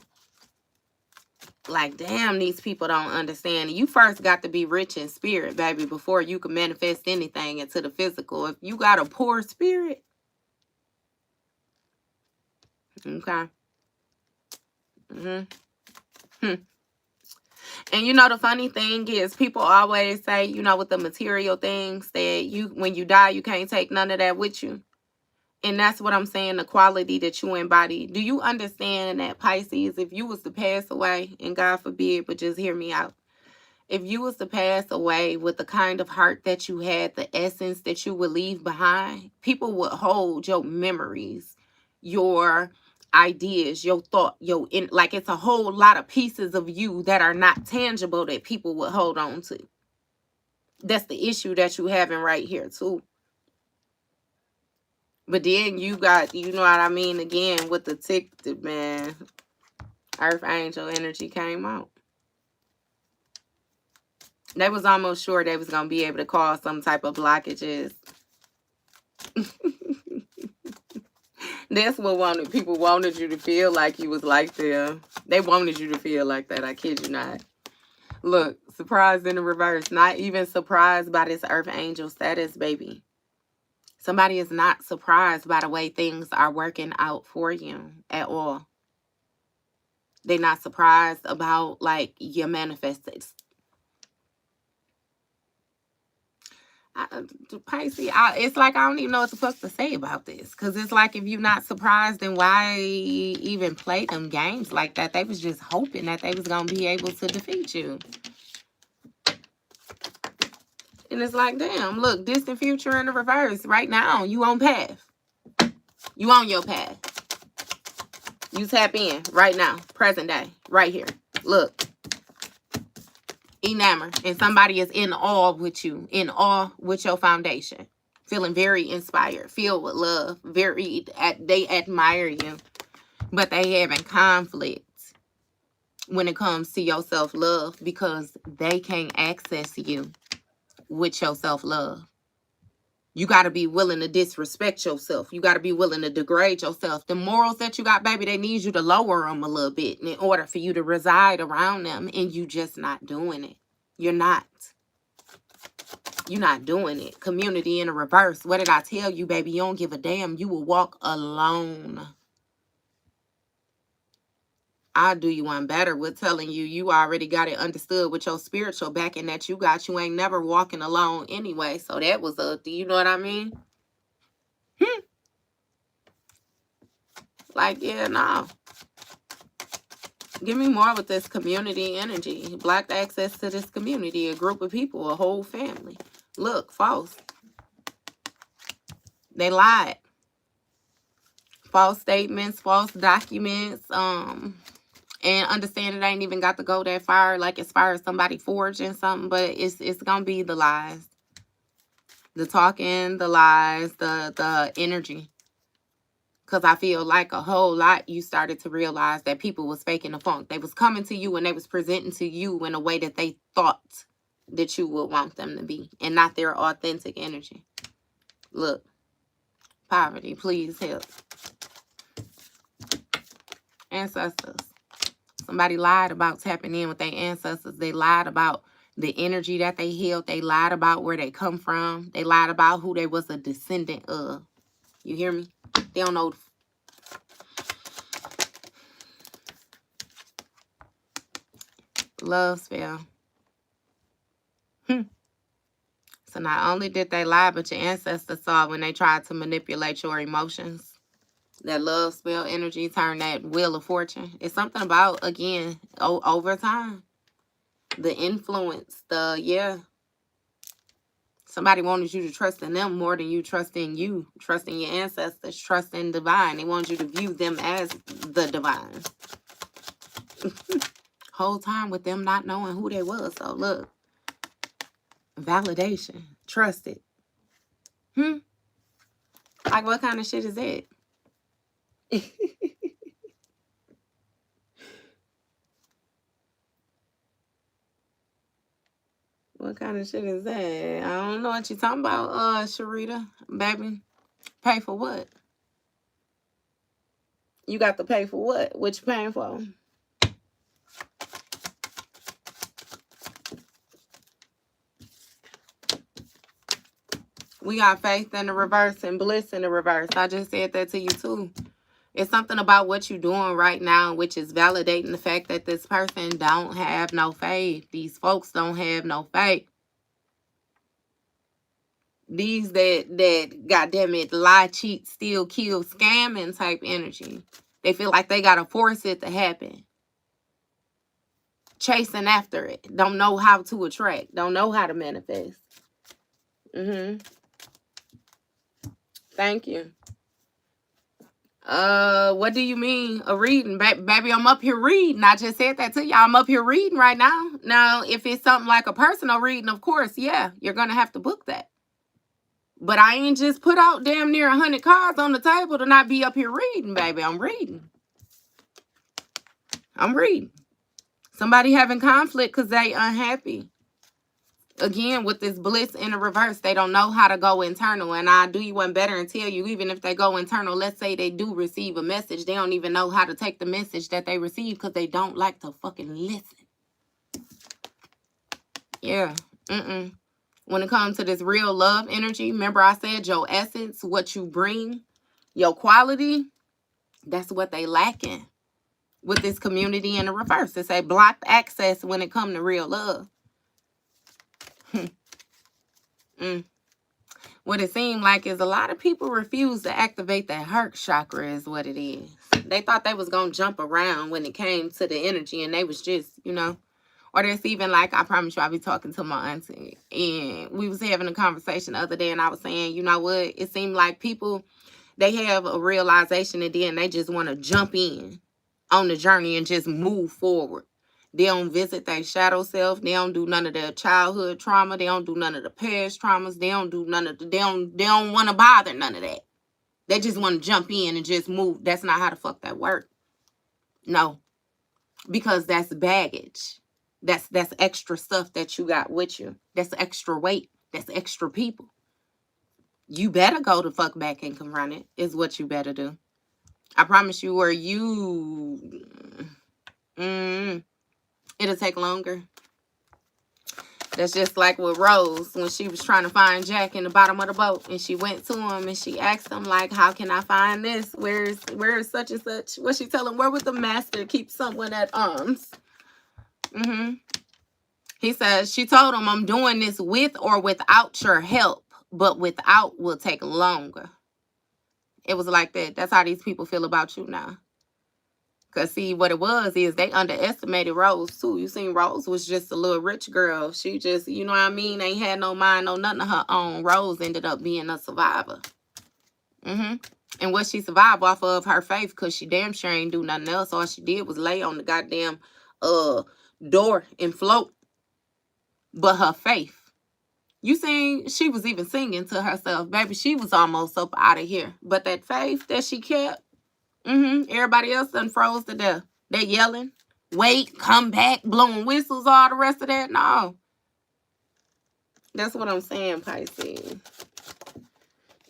Like, damn, these people don't understand. You first got to be rich in spirit, baby, before you can manifest anything into the physical. If you got a poor spirit, okay. And you know, the funny thing is, people always say, you know, with the material things, that when you die, you can't take none of that with you. And that's what I'm saying, the quality that you embody. Do you understand that, Pisces, if you was to pass away, and God forbid, but just hear me out. If you was to pass away with the kind of heart that you had, the essence that you would leave behind, people would hold your memories, your ideas, your thought, like it's a whole lot of pieces of you that are not tangible that people would hold on to. That's the issue that you having right here too. But then you got, you know what I mean, again, with the man, Earth Angel energy came out. They was almost sure they was going to be able to cause some type of blockages. That's what people wanted you to feel like you was like them. They wanted you to feel like that. I kid you not. Look, surprised in the reverse. Not even surprised by this Earth Angel status, baby. Somebody is not surprised by the way things are working out for you at all. They're not surprised about, like, your manifested. Pisces, it's like I don't even know what the fuck to say about this. Because it's like, if you're not surprised, then why even play them games like that? They was just hoping that they was going to be able to defeat you. And it's like, damn, look, distant future in the reverse. Right now, you on path. You on your path. You tap in right now, present day, right here. Look. Enamored, and somebody is in awe with you, in awe with your foundation, feeling very inspired, filled with love, they admire you, but they having conflict when it comes to your self-love because they can't access you with your self-love. You got to be willing to disrespect yourself. You got to be willing to degrade yourself. The morals that you got, baby, they need you to lower them a little bit in order for you to reside around them, and you just not doing it. You're not. You're not doing it. Community in the reverse. What did I tell you, baby? You don't give a damn. You will walk alone. I'll do you one better with telling you you already got it understood with your spiritual backing that you got. You ain't never walking alone anyway. So that was do you know what I mean? Like, yeah, no. Give me more with this community energy. Blocked access to this community, a group of people, a whole family. Look, false. They lied. False statements, false documents, and understand it ain't even got to go that far, like as far as somebody forging something, but it's gonna be the lies. The talking, the lies, the energy. Because I feel like a whole lot you started to realize that people was faking the funk. They was coming to you and they was presenting to you in a way that they thought that you would want them to be and not their authentic energy. Look, poverty, please help. Ancestors. Somebody lied about tapping in with their ancestors. They lied about the energy that they held. They lied about where they come from. They lied about who they was a descendant of. You hear me? They don't know. Love spell. So not only did they lie, but your ancestors saw when they tried to manipulate your emotions. That love spell energy turned that wheel of fortune. It's something about, again, over time. The influence, somebody wanted you to trust in them more than you trust in you. Trust in your ancestors, trust in divine. They wanted you to view them as the divine. Whole time with them not knowing who they was. So look, validation, trust it. Like, what kind of shit is that? What kind of shit is that? I don't know what you're talking about, Sharita. Baby, pay for what? You got to pay for what? What you paying for? We got faith in the reverse and bliss in the reverse. I just said that to you too. It's something about what you're doing right now, which is validating the fact that this person don't have no faith. These folks don't have no faith. These that goddamn it, lie, cheat, steal, kill, scamming type energy. They feel like they gotta force it to happen. Chasing after it. Don't know how to attract. Don't know how to manifest. Thank you. What do you mean a reading? Baby, I'm up here reading. I just said that to y'all. I'm up here reading right now. Now, if it's something like a personal reading, of course, yeah, you're gonna have to book that. But I ain't just put out damn near 100 cards on the table to not be up here reading, baby. I'm reading. Somebody having conflict because they unhappy. Again, with this bliss in the reverse, they don't know how to go internal. And I do you one better and tell you, even if they go internal, let's say they do receive a message, they don't even know how to take the message that they receive because they don't like to fucking listen. Yeah. When it comes to this real love energy, remember I said your essence, what you bring, your quality, that's what they lacking with this community in the reverse. It's a blocked access when it comes to real love. What it seemed like is a lot of people refuse to activate that heart chakra is what it is. They thought they was going to jump around when it came to the energy and they was just, or there's even like, I promise you, I'll be talking to my auntie and we was having a conversation the other day and I was saying, you know what? It seemed like people, they have a realization and then they just want to jump in on the journey and just move forward. They don't visit their shadow self. They don't do none of their childhood trauma. They don't do none of the past traumas. They don't do none of the, they don't want to bother none of that. They just want to jump in and just move. That's not how the fuck that work. No. Because that's baggage. That's extra stuff that you got with you. That's extra weight. That's extra people. You better go the fuck back and confront it, is what you better do. I promise you, it'll take longer. That's just like with Rose when she was trying to find Jack in the bottom of the boat, and she went to him and she asked him like, "How can I find this? Where's such and such?" What she tell him? Where would the master keep someone at arms? He says she told him, "I'm doing this with or without your help, but without will take longer." It was like that. That's how these people feel about you now. Because, see, what it was is they underestimated Rose, too. You seen Rose was just a little rich girl. She just, you know what I mean? Ain't had no mind, no nothing of her own. Rose ended up being a survivor. And what she survived off of her faith, because she damn sure ain't do nothing else. All she did was lay on the goddamn door and float. But her faith. You seen, she was even singing to herself. Baby, she was almost up out of here. But that faith that she kept, everybody else done froze to death. They yelling, wait, come back, blowing whistles, all the rest of that. No. That's what I'm saying, Pisces.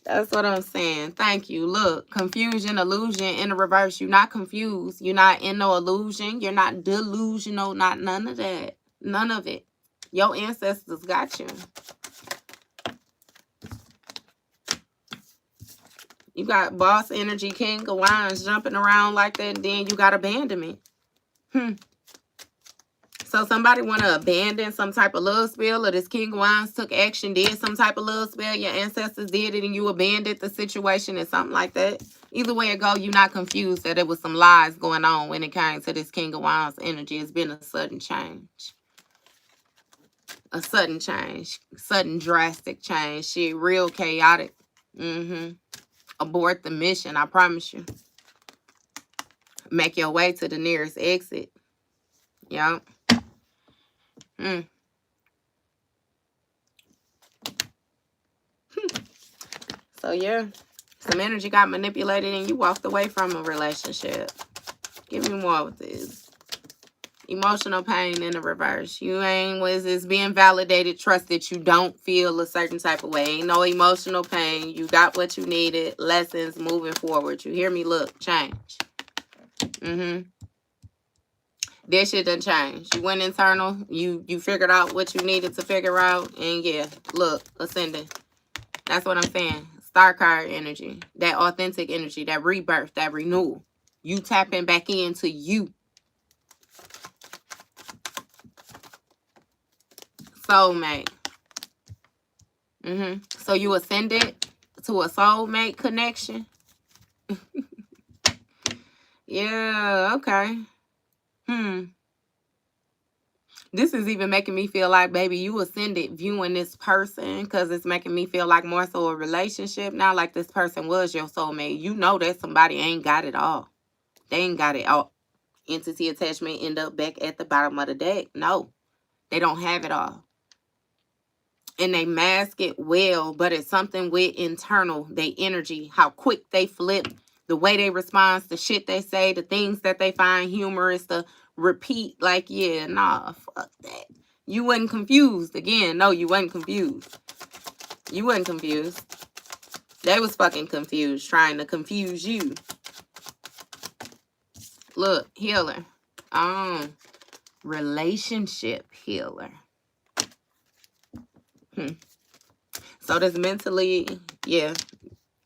That's what I'm saying. Thank you. Look, confusion, illusion in the reverse. You're not confused. You're not in no illusion. You're not delusional. Not none of that. None of it. Your ancestors got you. You got boss energy, king of wands jumping around like that. And then you got abandonment. So somebody want to abandon some type of love spell, or this king of wands took action, did some type of love spell. Your ancestors did it and you abandoned the situation or something like that. Either way it go, you're not confused that there was some lies going on when it came to this king of wands energy. It's been a sudden change. A sudden change. Sudden drastic change. Shit, real chaotic. Abort the mission, I promise you. Make your way to the nearest exit. Yup. So, yeah. Some energy got manipulated and you walked away from a relationship. Give me more with this. Emotional pain in the reverse. You ain't, was this being validated, trusted. You don't feel a certain type of way. Ain't no emotional pain. You got what you needed. Lessons moving forward. You hear me? Look, change. That shit done changed. You went internal. You figured out what you needed to figure out. And yeah, look, ascending. That's what I'm saying. Star card energy. That authentic energy. That rebirth. That renewal. You tapping back into you. Soulmate. So you ascended to a soulmate connection. Yeah, okay. This is even making me feel like, baby, you ascended viewing this person, because it's making me feel like more so a relationship now, like this person was your soulmate. You know that somebody ain't got it all. They ain't got it all. Entity attachment end up back at the bottom of the deck. No, they don't have it all. And they mask it well, but it's something with internal, they energy, how quick they flip, the way they respond, the shit they say, the things that they find humorous, the repeat, like, yeah, nah, fuck that. You wasn't confused. Again, no, you wasn't confused. You wasn't confused. They was fucking confused, trying to confuse you. Look, healer. Relationship healer. So this mentally, yeah.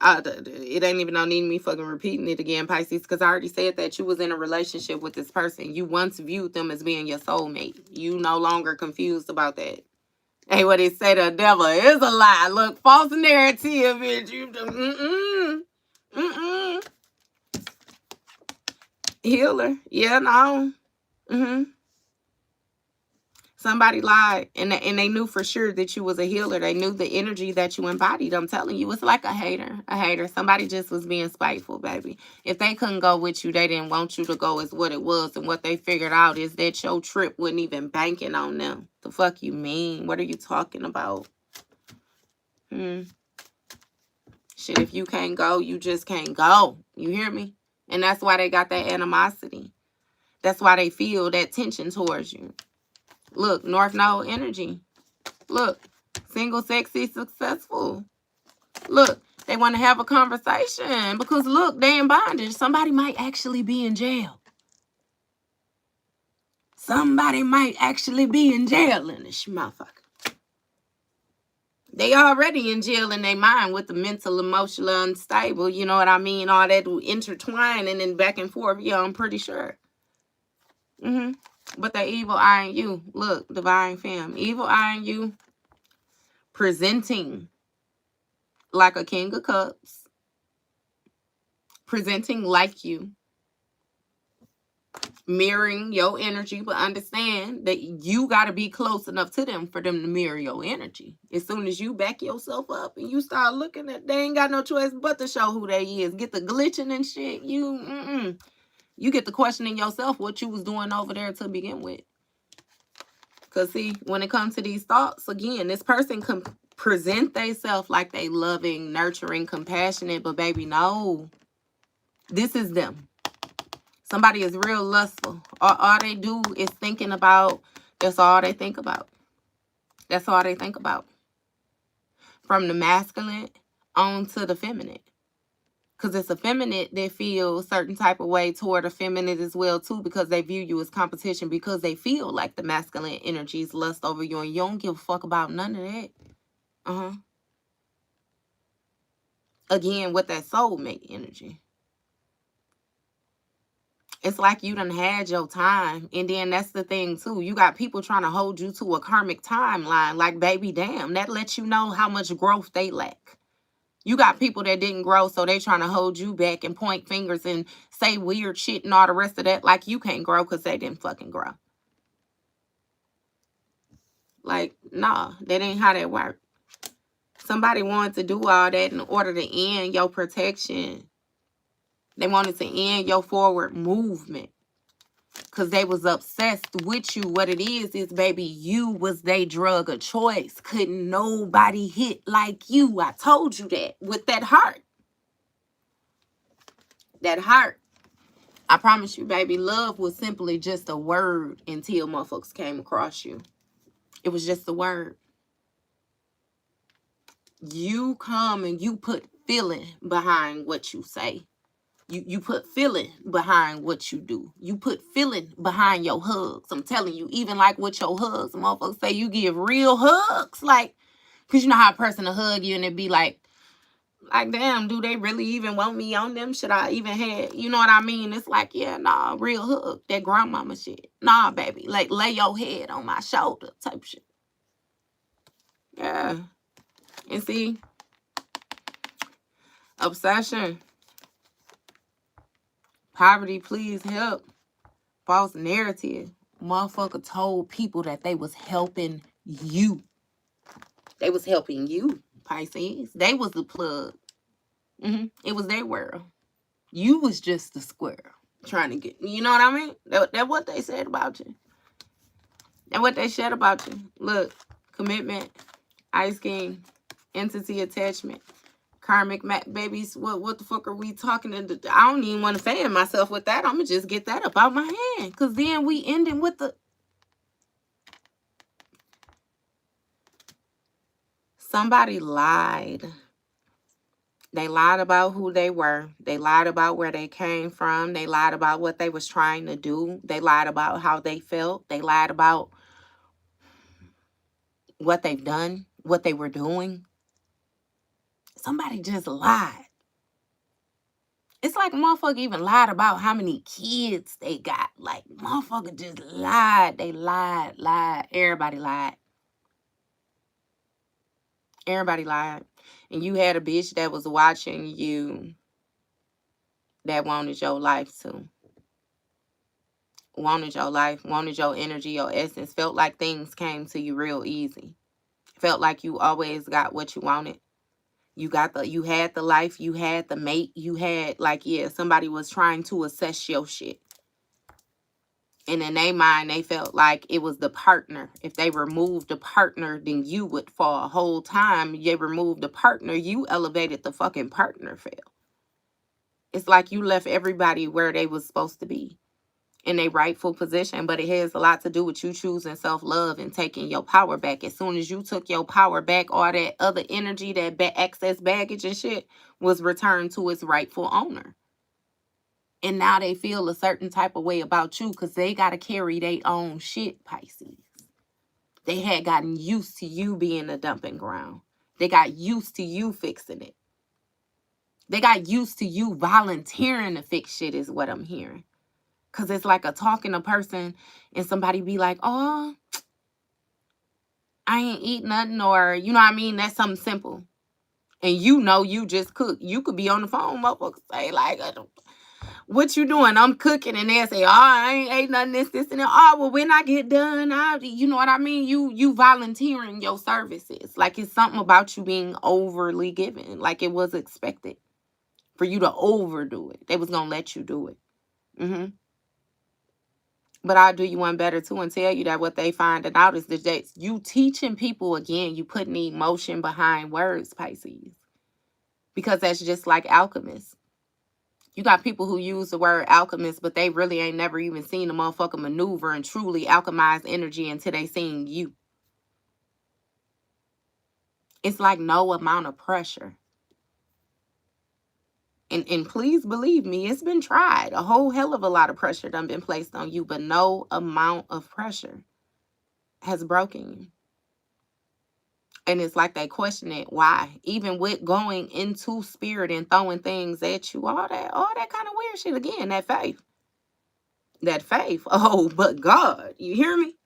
It ain't even no need me fucking repeating it again, Pisces, because I already said that you was in a relationship with this person. You once viewed them as being your soulmate. You no longer confused about that. Hey, what they say, the devil is a lie. Look, false narrative, bitch. You healer. Yeah, no. Somebody lied, and they knew for sure that you was a healer. They knew the energy that you embodied. I'm telling you, it's like a hater. A hater. Somebody just was being spiteful, baby. If they couldn't go with you, they didn't want you to go, is what it was. And what they figured out is that your trip wasn't even banking on them. The fuck you mean? What are you talking about? Shit, if you can't go, you just can't go. You hear me? And that's why they got that animosity. That's why they feel that tension towards you. Look, North Node energy. Look, single, sexy, successful. Look, they want to have a conversation because, look, they in bondage. Somebody might actually be in jail. Somebody might actually be in jail in this motherfucker. They already in jail in their mind with the mental, emotional, unstable. You know what I mean? All that intertwine and then back and forth. Yeah, I'm pretty sure. But the evil eyeing you. Look, divine fam. Evil eyeing you. Presenting like a king of cups. Presenting like you. Mirroring your energy, but understand that you got to be close enough to them for them to mirror your energy. As soon as you back yourself up and you start looking at, they ain't got no choice but to show who they is. Get the glitching and shit. You get the questioning yourself what you was doing over there to begin with. Because see, when it comes to these thoughts, again, this person can present themselves like they loving, nurturing, compassionate, but baby, no. This is them. Somebody is real lustful. All they do is thinking about, that's all they think about. That's all they think about. From the masculine on to the feminine. Because it's a feminine that feels a certain type of way toward a feminine as well, too, because they view you as competition, because they feel like the masculine energies lust over you, and you don't give a fuck about none of that. Again, with that soulmate energy. It's like you done had your time. And then that's the thing, too. You got people trying to hold you to a karmic timeline. Like, baby, damn. That lets you know how much growth they lack. You got people that didn't grow, so they trying to hold you back and point fingers and say weird shit and all the rest of that. Like, you can't grow because they didn't fucking grow. Like, nah, that ain't how that works. Somebody wanted to do all that in order to end your protection. They wanted to end your forward movement. Because they was obsessed with you. What it is, baby, you was their drug of choice. Couldn't nobody hit like you. I told you that. With that heart. That heart. I promise you, baby, love was simply just a word until motherfuckers came across you. It was just a word. You come and you put feeling behind what you say. You put feeling behind what you do. You put feeling behind your hugs. I'm telling you, even like with your hugs, motherfuckers say you give real hugs. Like, because you know how a person will hug you and it be like, damn, do they really even want me on them? Should I even have, you know what I mean? It's like, yeah, nah, real hug. That grandmama shit. Nah, baby. Like, lay your head on my shoulder type shit. Yeah. And see, obsession. Poverty, please help. False narrative. Motherfucker told people that they was helping you. They was helping you, Pisces. They was the plug. It was their world. You was just the squirrel trying to get, you know what I mean? That's what they said about you. That's what they said about you. Look, commitment, ice king, entity attachment, karmic babies. What the fuck are we talking? I don't even want to fan myself with that. I'm going to just get that up out my hand. Because then we ending with the... Somebody lied. They lied about who they were. They lied about where they came from. They lied about what they was trying to do. They lied about how they felt. They lied about what they've done, what they were doing. Somebody just lied. It's like a motherfucker even lied about how many kids they got. Like, motherfucker just lied. They lied. Everybody lied. Everybody lied. And you had a bitch that was watching you that wanted your life too. Wanted your life, wanted your energy, your essence. Felt like things came to you real easy. Felt like you always got what you wanted. You had the life, you had the mate, you had, like, yeah, somebody was trying to assess your shit. And in their mind, they felt like it was the partner. If they removed the partner, then you would fall. Whole time they removed the partner, you elevated the fucking partner fell. It's like you left everybody where they was supposed to be in a rightful position, but it has a lot to do with you choosing self-love and taking your power back. As soon as you took your power back, all that other energy, that excess baggage and shit was returned to its rightful owner. And now they feel a certain type of way about you because they got to carry their own shit, Pisces. They had gotten used to you being a dumping ground. They got used to you fixing it. They got used to you volunteering to fix shit is what I'm hearing. Because it's like a talking to person and somebody be like, oh, I ain't eat nothing, or, you know what I mean? That's something simple. And you know you just cook. You could be on the phone, motherfuckers say, like, what you doing? I'm cooking. And they'll say, oh, I ain't ate nothing, this, and that. Oh, well, when I get done, you know what I mean? You volunteering your services. Like, it's something about you being overly given. Like, it was expected for you to overdo it. They was going to let you do it. But I'll do you one better, too, and tell you that what they finding out is that you teaching people, again, you putting emotion behind words, Pisces. Because that's just like alchemists. You got people who use the word alchemist, but they really ain't never even seen a motherfucker maneuver and truly alchemize energy until they seen you. It's like no amount of pressure. And please believe me, it's been tried. A whole hell of a lot of pressure done been placed on you, but no amount of pressure has broken you. And it's like they question it. Why? Even with going into spirit and throwing things at you, all that kind of weird shit. Again, that faith. That faith. Oh, but God. You hear me?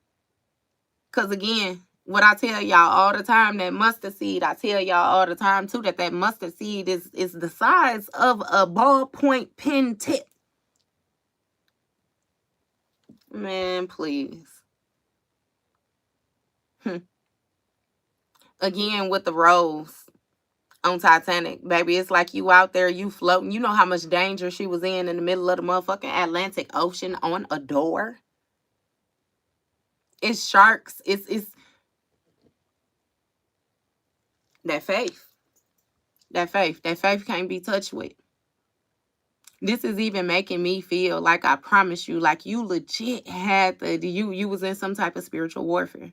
Because again, what I tell y'all all the time, that mustard seed, I tell y'all all the time too, that mustard seed is the size of a ballpoint pen tip. Man, please. Again, with the rose on Titanic, baby, it's like you out there, you floating. You know how much danger she was in the middle of the motherfucking Atlantic Ocean on a door. It's sharks. It's that faith. That faith can't be touched with. This is even making me feel like, I promise you, like you legit had you was in some type of spiritual warfare.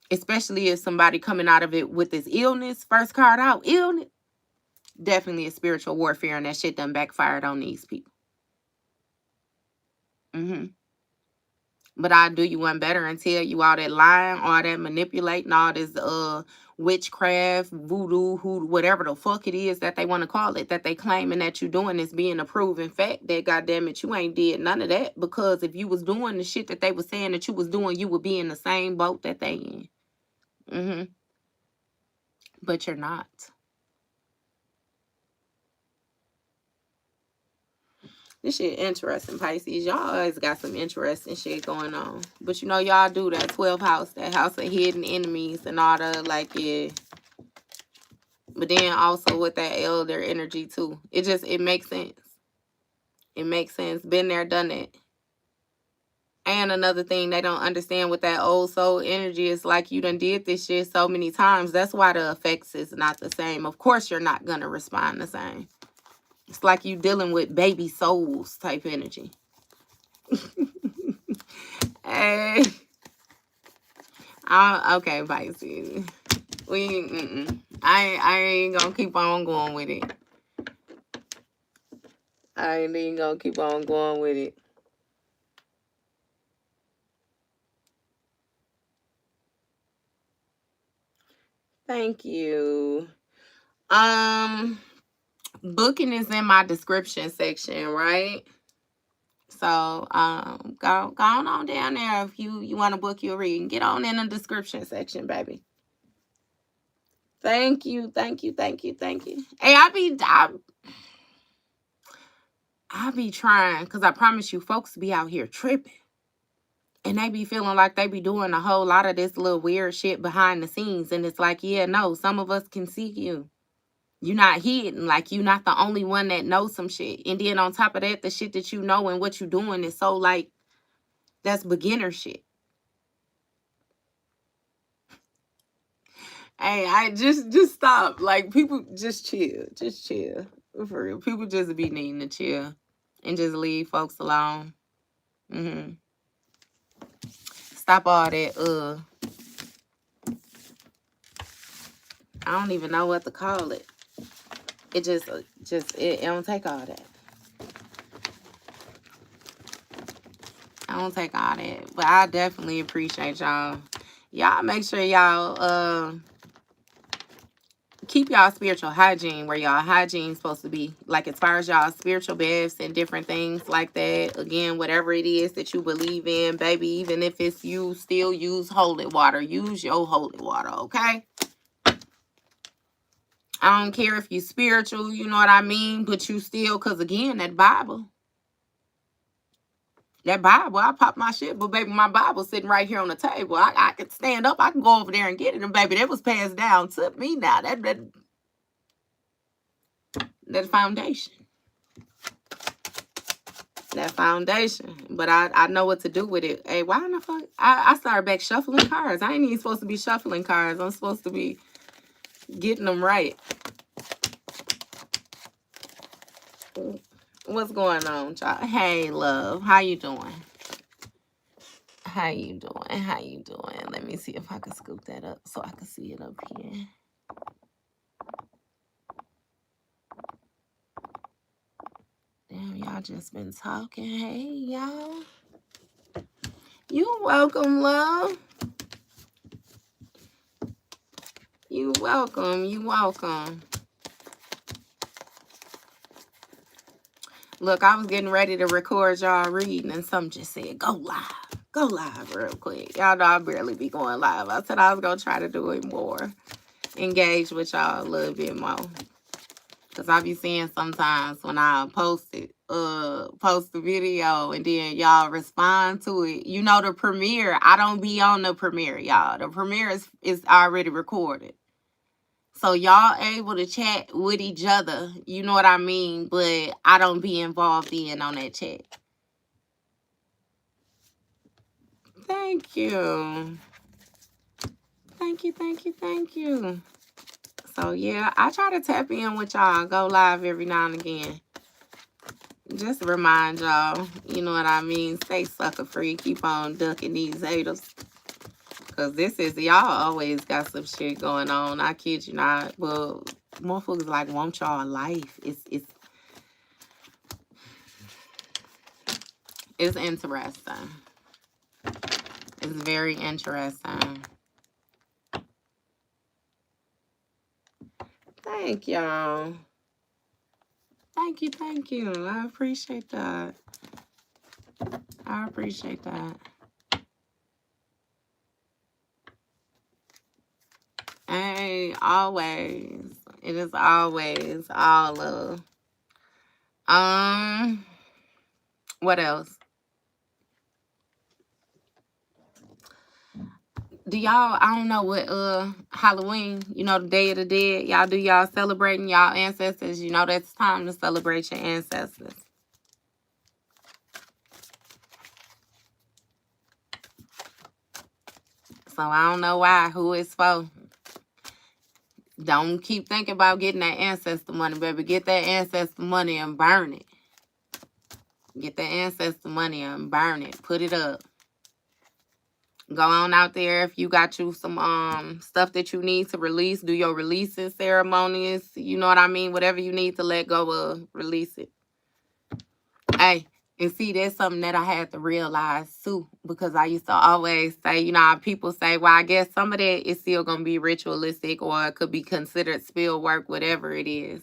Especially if somebody coming out of it with this illness, first card out, illness. Definitely a spiritual warfare, and that shit done backfired on these people. But I'll do you one better and tell you all that lying, all that manipulating, all this witchcraft, voodoo, whatever the fuck it is that they want to call it, that they claiming that you doing is being a proven fact that, goddamn it, you ain't did none of that. Because if you was doing the shit that they was saying that you was doing, you would be in the same boat that they in. But you're not. This shit interesting, Pisces. Y'all always got some interesting shit going on. But you know, y'all do that 12th house, that house of hidden enemies and all the, like, yeah. But then also with that elder energy too. It makes sense. It makes sense. Been there, done it. And another thing they don't understand with that old soul energy is like you done did this shit so many times. That's why the effects is not the same. Of course you're not going to respond the same. It's like you dealing with baby souls type energy. Hey. Okay, Pisces. I ain't gonna keep on going with it. I ain't even gonna keep on going with it. Thank you. Booking is in my description section, right? So go on down there if you want to book your reading. Get on in the description section, baby. Thank you. Hey, I be trying, because I promise you, folks be out here tripping. And they be feeling like they be doing a whole lot of this little weird shit behind the scenes. And it's like, yeah, no, some of us can see you. You're not hidden. Like, you're not the only one that knows some shit. And then on top of that, the shit that you know and what you're doing is so, like, that's beginner shit. Hey, I just stop. Like, people just chill. Just chill. For real. People just be needing to chill and just leave folks alone. Stop all that, I don't even know what to call it. It it don't take all that. I don't take all that. But I definitely appreciate y'all. Y'all make sure y'all keep y'all spiritual hygiene where y'all hygiene supposed to be. Like as far as y'all spiritual baths and different things like that. Again, whatever it is that you believe in, baby, even if it's you still use holy water, use your holy water, okay? I don't care if you spiritual, you know what I mean? But you still, because again, that Bible, I pop my shit, but baby, my Bible's sitting right here on the table. I can stand up, I can go over there and get it. And baby, that was passed down to me now. That foundation. That foundation. But I know what to do with it. Hey, why in the fuck? I started back shuffling cards. I ain't even supposed to be shuffling cards. I'm supposed to be getting them right. What's going on, y'all? Hey, love. How you doing? How you doing? How you doing? Let me see if I can scoop that up so I can see it up here. Damn, y'all just been talking. Hey, y'all. You welcome, love. You welcome. You welcome. Look, I was getting ready to record y'all reading and something just said, go live. Go live real quick. Y'all know I barely be going live. I said I was going to try to do it more. Engage with y'all a little bit more. Because I be seeing sometimes when I post the video and then y'all respond to it. You know the premiere, I don't be on the premiere, y'all. The premiere is already recorded. So y'all able to chat with each other, you know what I mean? But I don't be involved on that chat. Thank you. Thank you, thank you, thank you. So yeah, I try to tap in with y'all, go live every now and again. Just to remind y'all, you know what I mean? Stay sucker free, keep on ducking these haters. Because this is, y'all always got some shit going on. I kid you not. Well, motherfuckers like want y'all life. It's interesting. It's very interesting. Thank y'all. Thank you, thank you. I appreciate that. I appreciate that. Hey, always. It is always all love. What else? Do y'all, I don't know what Halloween, you know, the Day of the Dead, y'all do y'all celebrating y'all ancestors? You know that's time to celebrate your ancestors. So I don't know why, who it's for. Don't keep thinking about getting that ancestor money, baby. Get that ancestor money and burn it. Get that ancestor money and burn it. Put it up. Go on out there if you got you some stuff that you need to release. Do your releasing ceremonies. You know what I mean? Whatever you need to let go of, release it. Hey, and see, that's something that I had to realize too, because I used to always say, you know, how people say, well, I guess some of that is still going to be ritualistic or it could be considered spill work, whatever it is.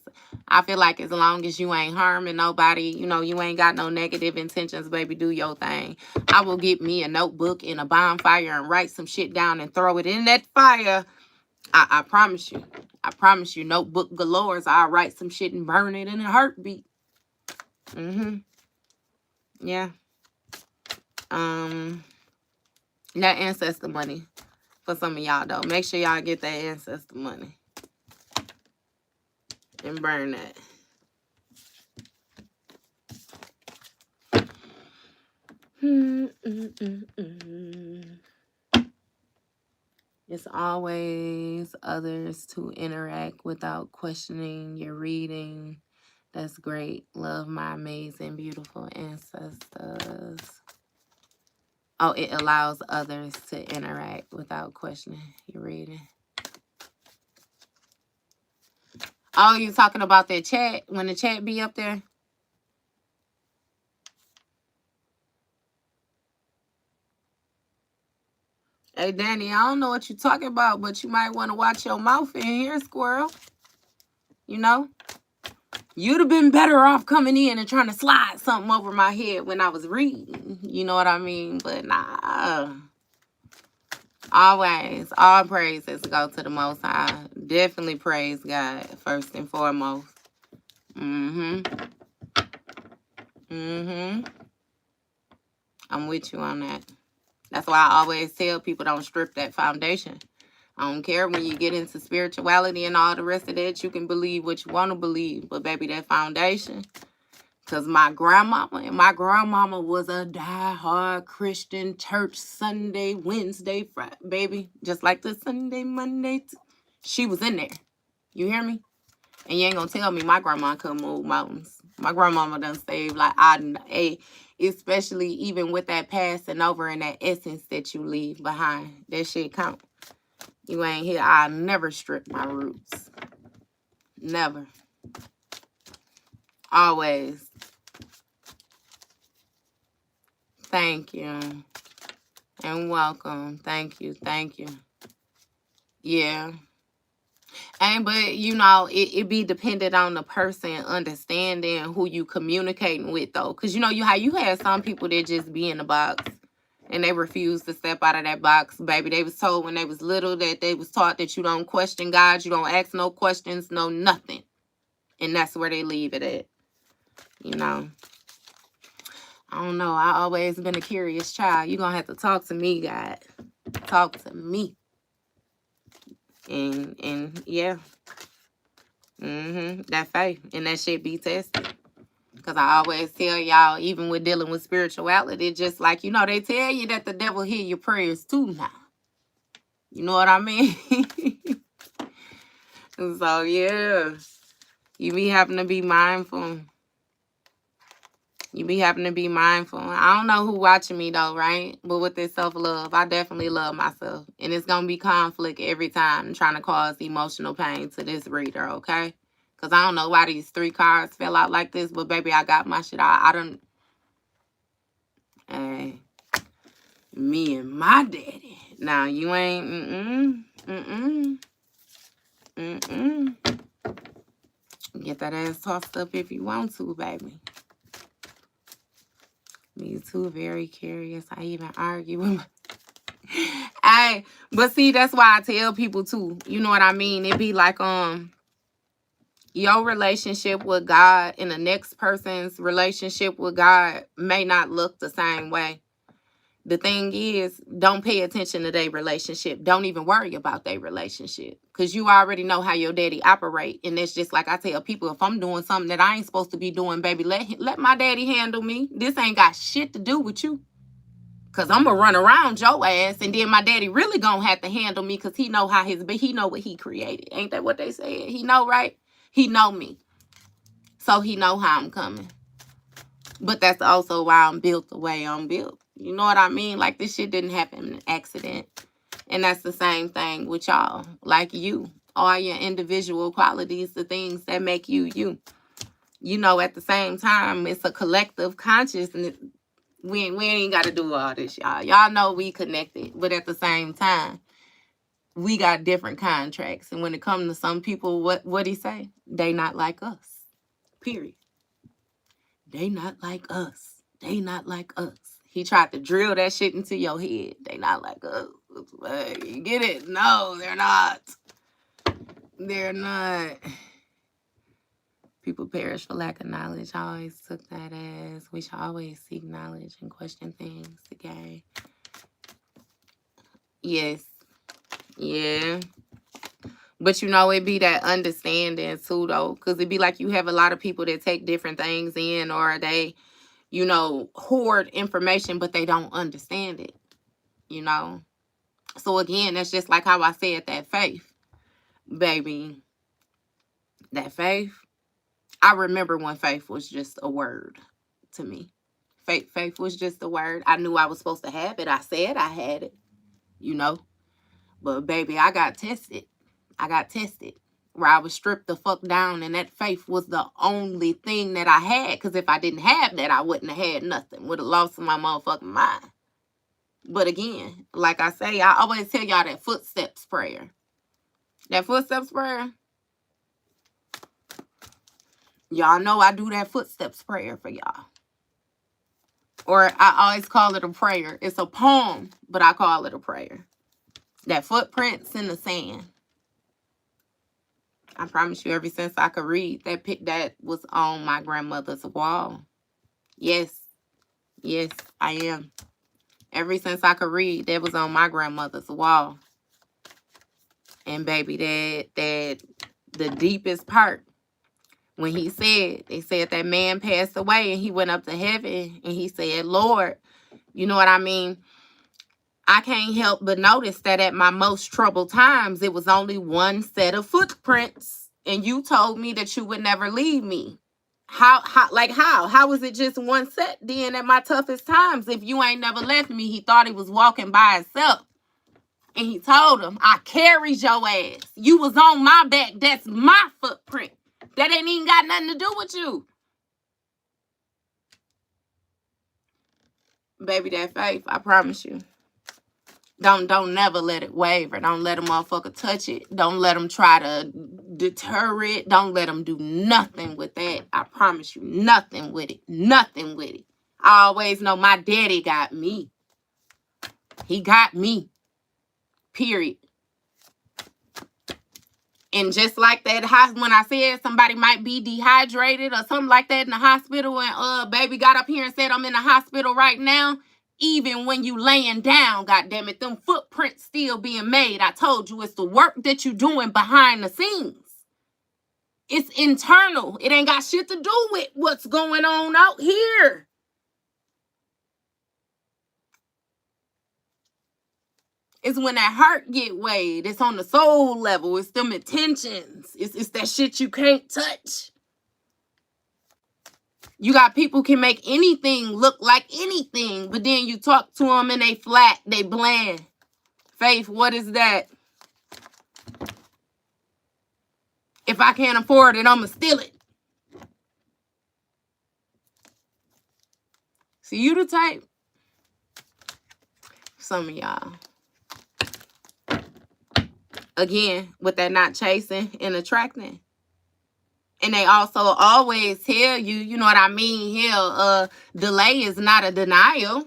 I feel like as long as you ain't harming nobody, you know, you ain't got no negative intentions, baby, do your thing. I will get me a notebook and a bonfire and write some shit down and throw it in that fire. I promise you. I promise you, notebook galores. I'll write some shit and burn it in a heartbeat. Yeah. That ancestor money for some of y'all though. Make sure y'all get that ancestor money and burn that. It's always others to interact without questioning your reading. That's great. Love my amazing, beautiful ancestors. Oh, it allows others to interact without questioning your reading. Oh, you talking about that chat? When the chat be up there? Hey, Danny, I don't know what you're talking about, but you might want to watch your mouth in here, squirrel. You know? You'd have been better off coming in and trying to slide something over my head when I was reading. You know what I mean? But nah. Always, all praises go to the Most High. Definitely praise God first and foremost. I'm with you on that. That's why I always tell people don't strip that foundation. I don't care when you get into spirituality and all the rest of that. You can believe what you want to believe. But, baby, that foundation. Because my grandmama was a diehard Christian, church, Sunday, Wednesday, Friday, baby. Just like the Sunday, Monday. She was in there. You hear me? And you ain't going to tell me my grandma couldn't move mountains. My grandmama done saved like especially even with that passing over and that essence that you leave behind. That shit count. You ain't here. I never strip my roots. Never. Always. Thank you. And welcome. Thank you. Thank you. Yeah. And but you know, it be dependent on the person understanding who you communicating with though. Cause you know how you had some people that just be in the box and they refuse to step out of that box, baby. They was told when they was little that they was taught that you don't question God, you don't ask no questions, no nothing. And that's where they leave it at. You know. I don't know. I always been a curious child. You're gonna have to talk to me, God. Talk to me. And yeah. That faith. And that shit be tested. Because I always tell y'all, even with dealing with spirituality, just like, you know, they tell you that the devil hear your prayers too now. You know what I mean? So, yeah. You be having to be mindful. You be having to be mindful. I don't know who watching me though, right? But with this self-love, I definitely love myself. And it's going to be conflict every time trying to cause emotional pain to this reader, okay? Because I don't know why these 3 cards fell out like this. But baby, I got my shit. I don't... Hey, me and my daddy. Now, you ain't... Get that ass tossed up if you want to, baby. Me too, very curious. I even argue with my... Hey, but see, that's why I tell people too. You know what I mean? It be like, your relationship with God and the next person's relationship with God may not look the same way. The thing is, don't pay attention to their relationship. Don't even worry about their relationship. Because you already know how your daddy operate. And it's just like I tell people, if I'm doing something that I ain't supposed to be doing, baby, let my daddy handle me. This ain't got shit to do with you. Because I'm going to run around your ass. And then my daddy really going to have to handle me because he know he know what he created. Ain't that what they said? He know, right? He know me. So he know how I'm coming. But that's also why I'm built the way I'm built. You know what I mean? Like, this shit didn't happen in an accident. And that's the same thing with y'all. Like you. All your individual qualities, the things that make you you. You know, at the same time, it's a collective consciousness. We ain't got to do all this, y'all. Y'all know we connected. But at the same time, we got different contracts. And when it comes to some people, what he say? They not like us. Period. They not like us. They not like us. He tried to drill that shit into your head. They not like us. You get it? No, they're not. They're not. People perish for lack of knowledge. I always took that as we should always seek knowledge and question things again. Yes. Yeah. But you know, it be that understanding too, though. Because it be like you have a lot of people that take different things in, or they, you know, hoard information, but they don't understand it, you know. So again, that's just like how I said that faith, baby. That faith. I remember when faith was just a word to me. Faith was just a word. I knew I was supposed to have it. I said I had it, you know. But baby, I got tested. Where I was stripped the fuck down, and that faith was the only thing that I had. Because if I didn't have that, I wouldn't have had nothing. Would have lost my motherfucking mind. But again, like I say, I always tell y'all that footsteps prayer. That footsteps prayer. Y'all know I do that footsteps prayer for y'all. Or I always call it a prayer. It's a poem, but I call it a prayer. That footprints in the sand. I promise you, ever since I could read, that was on my grandmother's wall. Yes. Yes, I am. Ever since I could read, that was on my grandmother's wall. And baby, that the deepest part, when they said that man passed away and he went up to heaven and he said, Lord, you know what I mean? I can't help but notice that at my most troubled times, it was only one set of footprints. And you told me that you would never leave me. How was it just one set then at my toughest times? If you ain't never left me, he thought he was walking by himself. And he told him, I carried your ass. You was on my back. That's my footprint. That ain't even got nothing to do with you. Baby, that faith, I promise you. Don't never let it waver. Don't let a motherfucker touch it. Don't let them try to deter it. Don't let them do nothing with that. I promise you, nothing with it. Nothing with it. I always know my daddy got me. He got me. Period. And just like that, when I said somebody might be dehydrated or something like that in the hospital, and baby got up here and said I'm in the hospital right now, even when you laying down, goddammit, them footprints still being made. I told you it's the work that you doing behind the scenes. It's internal. It ain't got shit to do with what's going on out here. It's when that heart get weighed. It's on the soul level. It's them intentions. It's that shit you can't touch. You got people can make anything look like anything, but then you talk to them and they flat, they bland. Faith, what is that? If I can't afford it, I'ma steal it. See, you the type. Some of y'all. Again, with that not chasing and attracting. And they also always tell you, you know what I mean? Hell, delay is not a denial.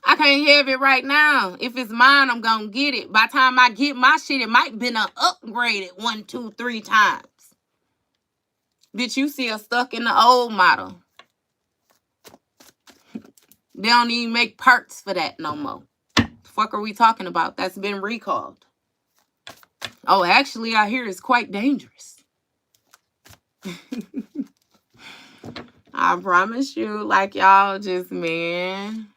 I can't have it right now. If it's mine, I'm going to get it. By the time I get my shit, it might been an upgraded 1, 2, 3 times. Bitch, you still stuck in the old model. They don't even make parts for that no more. The fuck are we talking about? That's been recalled. Oh, actually, I hear it's quite dangerous. I promise you, like y'all just, man,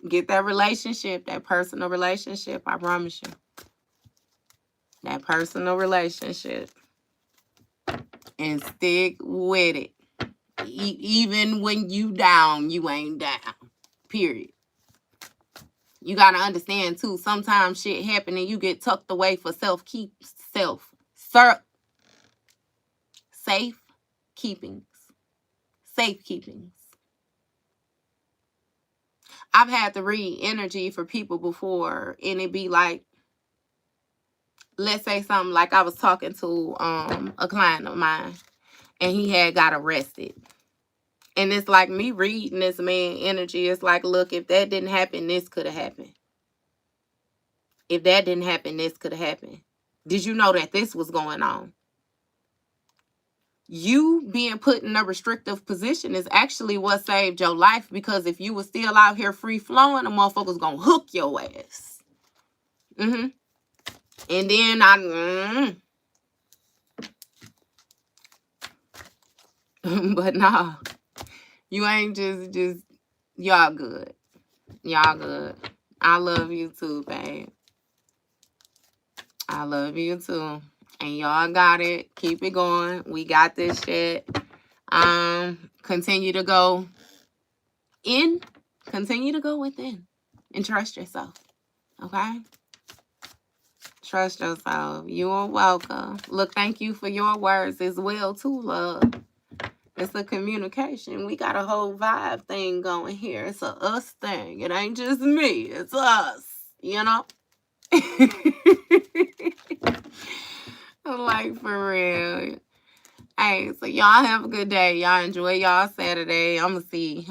get that relationship, that personal relationship. I promise you. That personal relationship. And stick with it. Even when you down, you ain't down. Period. You got to understand, too, sometimes shit happen and you get tucked away for safekeepings. I've had to read energy for people before, and it be like, let's say something like I was talking to a client of mine, and he had got arrested. And it's like me reading this man energy. It's like, look, if that didn't happen, this could have happened. If that didn't happen, this could have happened. Did you know that this was going on? You being put in a restrictive position is actually what saved your life, because if you were still out here free flowing, the motherfuckers gonna hook your ass. And then but nah, you ain't just y'all good. Y'all good. I love you too, babe. I love you too. And y'all got it. Keep it going. We got this shit. Continue to go in. Continue to go within. And trust yourself. Okay? Trust yourself. You are welcome. Look, thank you for your words as well, too, love. It's a communication. We got a whole vibe thing going here. It's a us thing. It ain't just me. It's us. You know? Like, for real. Hey, so y'all have a good day. Y'all enjoy y'all Saturday. I'm gonna see.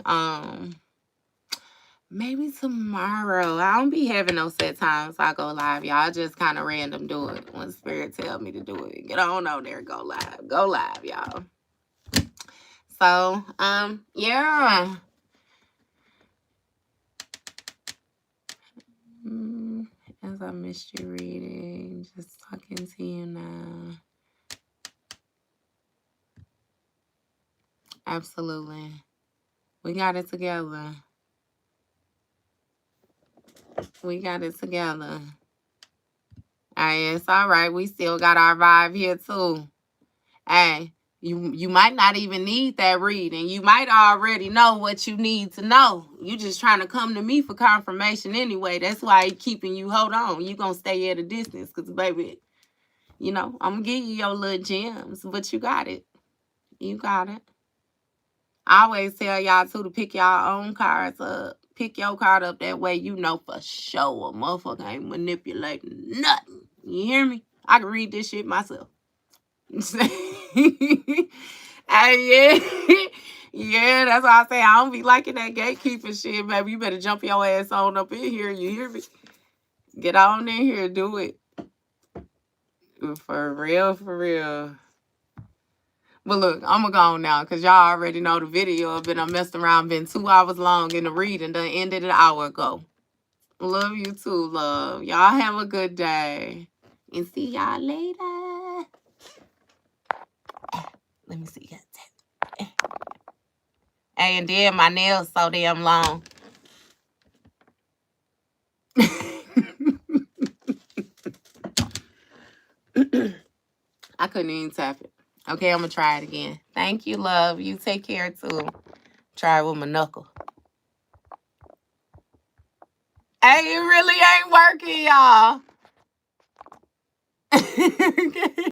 Maybe tomorrow. I don't be having no set times I go live. Y'all just kind of random do it when spirit tell me to do it. Get on there, go live. Go live, y'all. So, yeah. As I missed you reading, just talking to you now. Absolutely. We got it together. We got it together. Hey, it's all right. We still got our vibe here too. Hey, you might not even need that reading. You might already know what you need to know. You just trying to come to me for confirmation anyway. That's why he keeping you. Hold on. You gonna stay at a distance because, baby, I'm gonna give you your little gems, but you got it. You got it. I always tell y'all too to pick y'all own cards up. Pick your card up, that way you know for sure a motherfucker ain't manipulating nothing. You hear me? I can read this shit myself. Yeah. Yeah, that's why I say I don't be liking that gatekeeping shit, baby. You better jump your ass on up in here. You hear me? Get on in here, do it. For real, for real. But look, I'm going to go on now because y'all already know the video of it. I messed around, been 2 hours long in the reading, done ended an hour ago. Love you too, love. Y'all have a good day. And see y'all later. Let me see. Hey, and then my nails so damn long. I couldn't even tap it. Okay, I'm going to try it again. Thank you, love. You take care, too. Try it with my knuckle. Hey, it really ain't working, y'all.